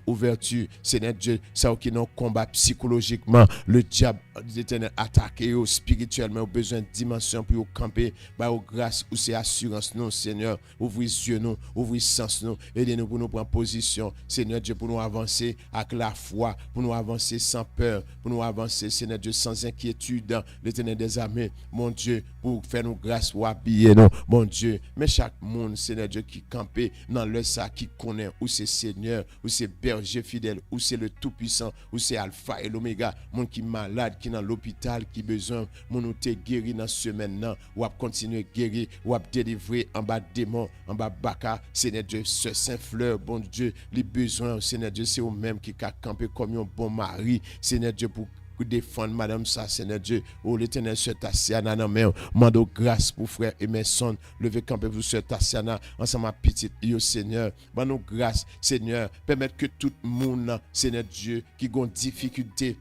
ouverture, Seigneur Dieu, ça qui dans combat psychologiquement, le diable, l'Éternel attaqué spirituellement, besoin de dimension pour camper, bah grâce ou c'est assurance non Seigneur, ouvrez yeux nous, ouvrez sens nous, aidez-nous pour nous prendre position, Seigneur Dieu, pour nous avancer avec la foi, pour nous avancer sans peur, pour nous avancer, Seigneur Dieu, sans inquiétude, l'Éternel des armées, mon Dieu, pour faire nous grâce ou habiller nous, mon Dieu, mais chaque monde, Seigneur Dieu, qui campait dans le ça, qui connaît, où c'est Seigneur, où c'est berger fidèle, où c'est le Tout-Puissant, où c'est Alpha et l'Oméga, mon qui malade, qui dans l'hôpital, qui besoin, mon nous t'es guéri dans ce maintenant, ou à continuer guérir, ou à délivrer en bas démon, en bas baka, Seigneur Dieu, ce Saint-Fleur, bon Dieu, les besoins, Seigneur Dieu, c'est eux-mêmes qui a campé comme un bon mari, Seigneur Dieu, pour défendre madame ça, Seigneur Dieu, oh l'Éternel, ce Tassiana, non mais, mando grâce pour frère Emerson, levez campé pour ce Tassiana, ensemble à petite, yo Seigneur, mando grâce, Seigneur, permettre que tout le monde, Seigneur Dieu, qui ont difficulté,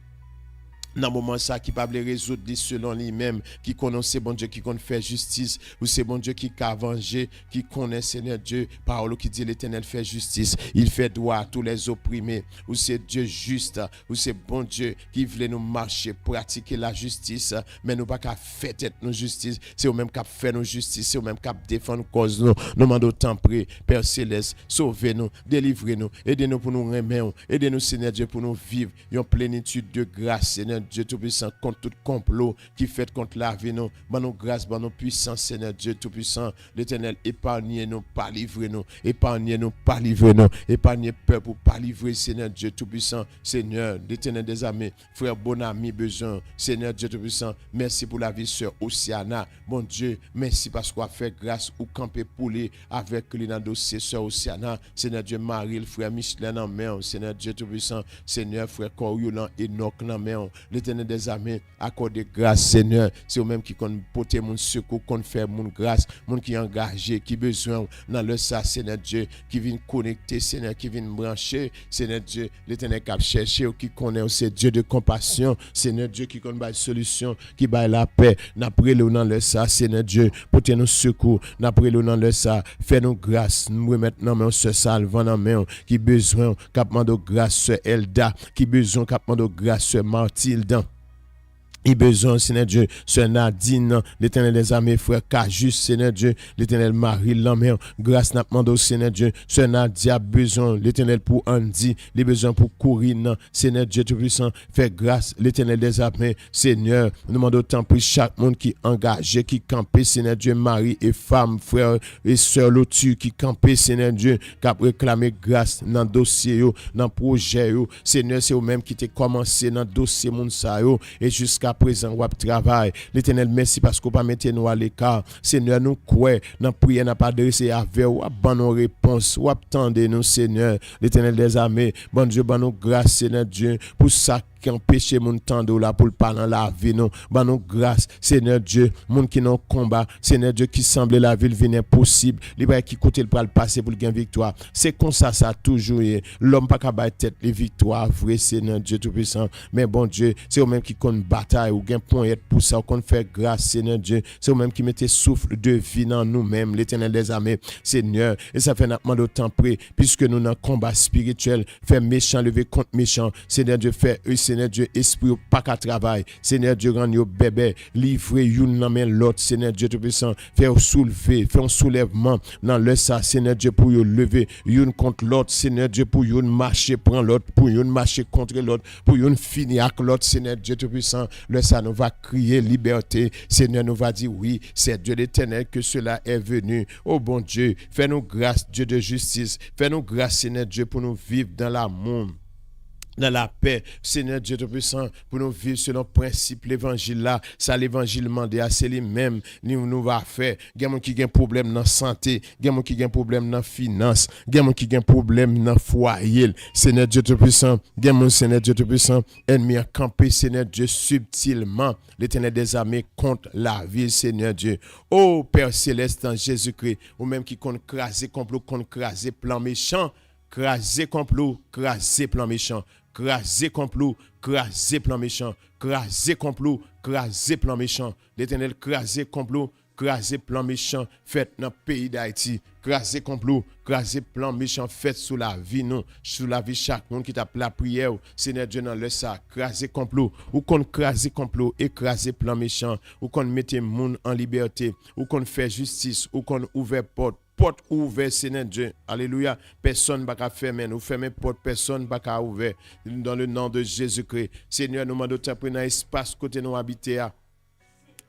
dans le moment ça qui pas résoudre selon lui-même, qui connaît bon Dieu qui connaît faire justice, ou c'est bon Dieu qui a vengé, qui connaît Seigneur Dieu, parole qui dit l'Éternel fait justice, il fait droit à tous les opprimés, ou c'est Dieu juste, ou c'est bon Dieu qui voulait nous marcher, pratiquer la justice, mais nous pas qu'à faire tête nos justice, c'est au même qu'à faire nos justice, c'est au même qu'à défendre cause nous demandons temps près, Père Céleste, sauvez-nous, délivrez-nous, aidez-nous pour nous remettre, aidez-nous Seigneur Dieu pour nous vivre en plénitude de grâce, Seigneur Dieu Tout-Puissant, contre tout complot qui fait contre la vie, nous, nos grâces, nos puissances, Seigneur Dieu Tout-Puissant, l'Éternel, épargnez-nous, pas livrez-nous, épargnez-nous, pas livrez-nous, épargnez peur pour pas livrer, Seigneur Dieu Tout-Puissant, Seigneur, l'Éternel des armées, frère bon ami besoin, Seigneur Dieu Tout-Puissant, merci pour la vie, sœur Oceana, bon Dieu, merci parce qu'on a fait grâce ou camper pour les avec les dossier, sœur Oceana, Seigneur Dieu, Marie, le frère Michelin en main, Seigneur Dieu Tout-Puissant, Seigneur, frère Coriolan, Enoch en main, l'Éternel des armées, accorde grâce, Seigneur. C'est eux-mêmes qui comptent porter mon secours, qu'on fait mon grâce, mon qui est engagé, qui besoin dans le ça, Seigneur Dieu, qui vient connecter, Seigneur, qui vient brancher, Seigneur Dieu, l'Éternel qui a cherché, qui connaît, c'est Dieu de compassion, Seigneur Dieu, qui connaît la solution, qui bat la paix, n'après le dans le ça, Seigneur Dieu, porter nos secours, n'après le dans le ça, fais-nous grâce, nous maintenant, mais on se salve en main, qui besoin, capement de grâce, Elda, qui besoin, capement de grâce, Mathilde. Il besoin, Seigneur Dieu, ce Nadine, l'Éternel des armées, frère Cajus, Seigneur Dieu, l'Éternel Marie, l'homme, grâce n'a demandé, Seigneur Dieu, ce Nadia, besoin, l'Éternel pour Andy, les besoins pour Corinne, Seigneur Dieu Tout-Puissant, fais grâce, l'Éternel des armées, Seigneur, nous demandons tant pour chaque monde qui est engagé, qui campait, Seigneur Dieu, mari et femme, frère et sœur Lotu, qui campait, Seigneur Dieu, qui a réclamé grâce dans le dossier, dans le projet, Seigneur, c'est eux-mêmes qui t'ont commencé dans le dossier, et jusqu'à présent, on travail. L'Éternel, merci parce qu'on pas mettre nous à l'écart. Seigneur, nous croyons, dans prière, n'a pas adressé avec ou à nos réponses, ou attendez nous, Seigneur. L'Éternel des armées, bon Dieu, bon nous grâce, Seigneur Dieu, pour ça qui empêche mon temps de là pour le parler dans la vie, nous, bon nous grâce, Seigneur Dieu, monde qui non combat, Seigneur Dieu, qui semble la ville venir impossible, les bails qui côté le passer pour gagner victoire. C'est comme ça, ça a toujours eu. L'homme pas qu'à battre tête les victoires, vrai, Seigneur Dieu Tout-Puissant. Mais bon Dieu, c'est eux-mêmes qui comptent bataille ou gain point être pour ça, qu'on fait grâce, Seigneur Dieu. C'est eux-mêmes qui mettent souffle de vie dans nous-mêmes, l'Éternel des armées, Seigneur. Et ça fait notre de temps près, puisque nous dans combat spirituel, fait méchant lever contre méchant, Seigneur Dieu, fait Seigneur Dieu, esprit pas qu'à travail, Seigneur Dieu, rend yo bébé, livrer une dans main l'autre, Seigneur Dieu Tout-Puissant, faire soulever, faire un soulèvement dans le ça, Seigneur Dieu, pour yo lever une contre l'autre, Seigneur Dieu, pour yo marcher prendre l'autre, pour yo marcher contre l'autre, pour yo finir avec l'autre, Seigneur Dieu Tout-Puissant, le ça nous va crier liberté, Seigneur nous va dire oui, c'est Dieu l'Éternel que cela est venu. Oh bon Dieu, fais-nous grâce, Dieu de justice, fais-nous grâce, Seigneur Dieu, pour nous vivre dans l'amour, dans la paix, Seigneur Dieu Tout-Puissant, pour nous vivre selon le principe l'évangile là, ça l'évangile mandé, c'est lui-même, nous va faire. Il y a des gens qui ont un problème dans la santé, il y a des gens qui ont un problème dans la finance, il y a des gens qui ont un problème dans le foyer, Seigneur Dieu Tout-Puissant, il y a des gens, Seigneur Dieu Tout-Puissant, ennemi a campé, Seigneur Dieu, subtilement, l'Éternel des armées contre la vie, Seigneur Dieu. Oh Père Céleste en Jésus-Christ, ou même qui compte craser complot, compte craser plan méchant, craser complot, craser plan méchant. Craser complot, craser plan méchant, craser complot, craser plan méchant. L'Éternel craser complot, craser plan méchant fait dans le pays d'Haïti. Craser complot, craser plan méchant fait sous la vie non, sous la vie chaque monde qui tape la prière, Seigneur Dieu dans le ça, craser complot, ou qu'on craser complot, écraser plan méchant, ou qu'on mette monde en liberté, ou qu'on fait justice, ou qu'on ouvre porte ouverte, Seigneur Dieu. Alléluia. Personne ne va fermer. Nous fermer porte, personne ne va ouvrir. Dans le nom de Jésus-Christ. Seigneur, nous demandons de prendre un espace côté nous habiter.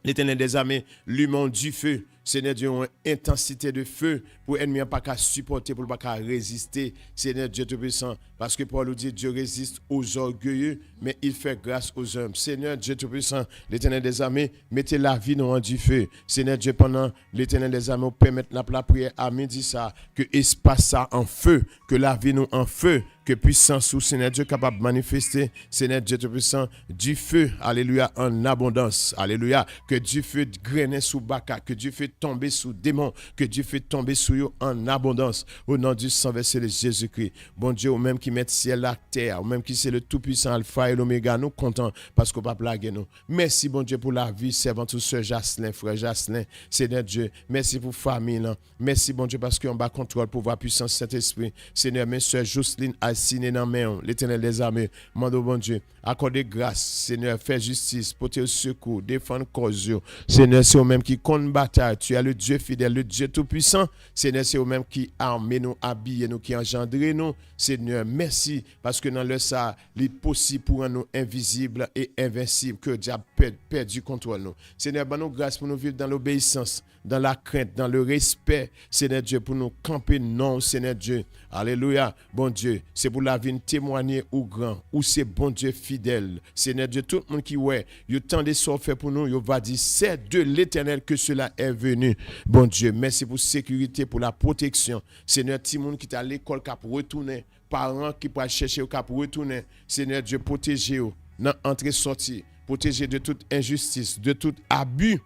L'Éternel des armées, l'humain du feu. Seigneur Dieu, une intensité de feu pour l'ennemi pas qu'à supporter, pour pas qu'à résister. Seigneur Dieu Tout-Puissant, parce que Paul nous dit, Dieu résiste aux orgueilleux, mais il fait grâce aux hommes. Seigneur Dieu Tout-Puissant, l'Éternel des armées, mettez la vie dans du feu. Seigneur Dieu, pendant l'Éternel des armées, permettre la prière à midi ça, que espace ça en feu, que la vie nous en feu, que puissance ou Seigneur Dieu capable de manifester, Seigneur Dieu Tout-Puissant, du feu, alléluia, en abondance, alléluia, que du feu grainer sous baka, que du feu tomber sous démons, que Dieu fait tomber sur eux en abondance, au nom du sang versé de Jésus-Christ. Bon Dieu, ou même qui met ciel à terre, ou même qui c'est le tout-puissant alpha et l'oméga, nous contents parce qu'on va plaguer nous. Merci bon Dieu pour la vie, servant tout ce Jaslin, frère Jaslin, Seigneur Dieu, merci pour famille, là. Merci bon Dieu parce qu'on bat contrôle, pouvoir, puissance, Saint-Esprit. Seigneur, mes soeurs Jocelyne, Alcine dans main, l'Éternel des armées, mando bon Dieu, accordez grâce, Seigneur, fais justice, portez au secours, défendre cause. Seigneur, c'est eux même qui compte bataille. Tu es le Dieu fidèle, le Dieu tout-puissant. Seigneur, c'est eux-mêmes qui arment nous, habillent nous, qui engendrent nous. Seigneur, merci, parce que dans le ça, il est possible pour nous invisibles et invincibles, que Dieu a perdu contrôle nous. Seigneur, nous grâce pour nous vivre dans l'obéissance, dans la crainte, dans le respect, Seigneur Dieu, pour nous camper, non, Seigneur Dieu. Alléluia, bon Dieu, c'est pour la vie témoigner au grand, ou c'est bon Dieu fidèle. Seigneur Dieu, tout le monde qui ouais, il y a tant de choses fait pour nous, il va dire, c'est de l'Éternel que cela est venu. Bon Dieu, merci pour la sécurité, pour la protection. Seigneur, tout le monde qui est à l'école, qui a retourné, parents qui peuvent chercher, qui a retourner. Seigneur Dieu, protégez-vous. dans entrée-sortie, protéger de toute injustice, de tout abus.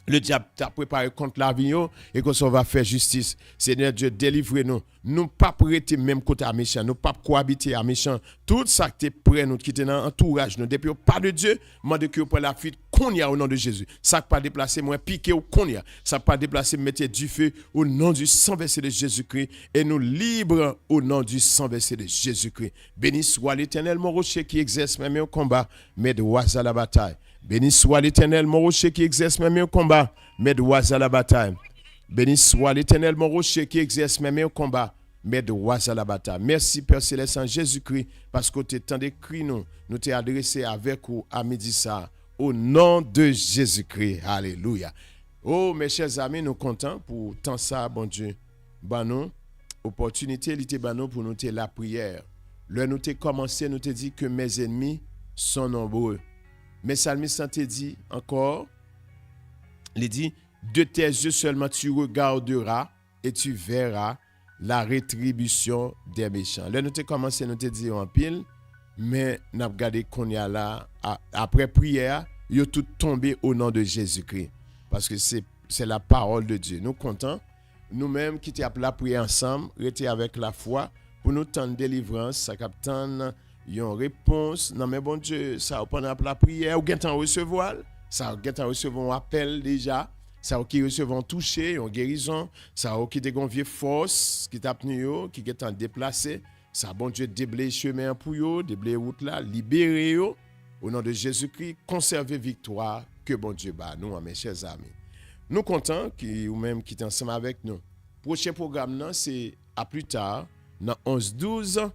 Le diable t'a préparé contre la vie et qu'on va faire justice. Seigneur Dieu, délivrez-nous. Nous pas prêter même côté à méchant, nous pas cohabiter à méchant. Tout ça qui est prêt nous quitter dans entourage nous depuis pas de Dieu, demande que pour la fuite qu'on y a au nom de Jésus. Ça pas déplacer moi piquer au qu'on y a. Ça pas déplacer mettre du feu au nom du sang versé de Jésus-Christ et nous libres au nom du sang versé de Jésus-Christ. Béni soit l'Éternel mon rocher qui exerce même au combat, mais de à la bataille. Béni soit l'Éternel, mon rocher qui exerce même au combat, mais droits à la bataille. Béni soit l'Éternel, mon rocher qui exerce même au combat, mais droits à la bataille. Merci Père Céleste en Jésus-Christ, parce que tu t'es écrit nous t'es adressé avec vous à midi ça, au nom de Jésus-Christ. Alléluia. Oh, mes chers amis, nous contents pour tant ça, bon Dieu. Nous, opportunité, il était pour nous la prière. Là, nous t'ai commencé, nous t'ai dit que mes ennemis sont nombreux. Mais Salmiste te dit encore, il dit, de tes yeux seulement tu regarderas et tu verras la rétribution des méchants. Là, nous avons commencé, nous te dit en pile, mais nous avons regardé qu'on y a là, après prière, ils ont tout tombé au nom de Jésus-Christ. Parce que c'est la parole de Dieu. Nous comptons, nous-mêmes qui t'avons la prière ensemble, rester avec la foi, pour nous tendre délivrance, ça capte une réponse. Non mais bon Dieu, ça va pendant la prière, ou bien t'en recevoir, ça va t'en recevoir un appel déjà, ça va qui recevoir un toucher, une guérison, ça va qui te gonvier force, qui t'a tenu, qui est en déplacé, ça bon Dieu déblayer chemin pour yo, déblayer route là, libérer yo, au nom de Jésus-Christ, conserver victoire que bon Dieu bat nous, mes chers amis. Nous contents qui ou même qui est ensemble avec nous. Prochain programme là, c'est à plus tard dans 11-12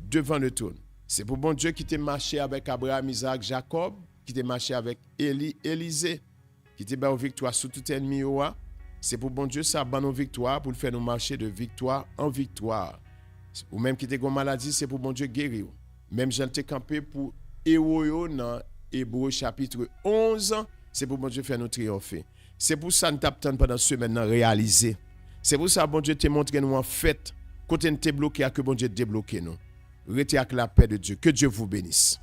devant le trône. C'est pour bon Dieu qui t'a marché avec Abraham, Isaac, Jacob, qui t'a marché avec Élisée, qui t'a battu victoire sur tout ennemi. C'est pour bon Dieu ça bat nos victoires pour faire nous marcher de victoire en victoire. Ou même qui t'a une maladie, c'est pour bon Dieu guérir. Même j'en t'ai campé pour héros dans Hébreux chapitre 11, c'est pour bon Dieu faire nous triompher. C'est pour ça que nous t'attendons pendant ce semaine réaliser. C'est pour ça que bon Dieu t'a montré nous en fait, quand nous t'es bloqué, que bon Dieu débloqué nous. Restez avec la paix de Dieu. Que Dieu vous bénisse.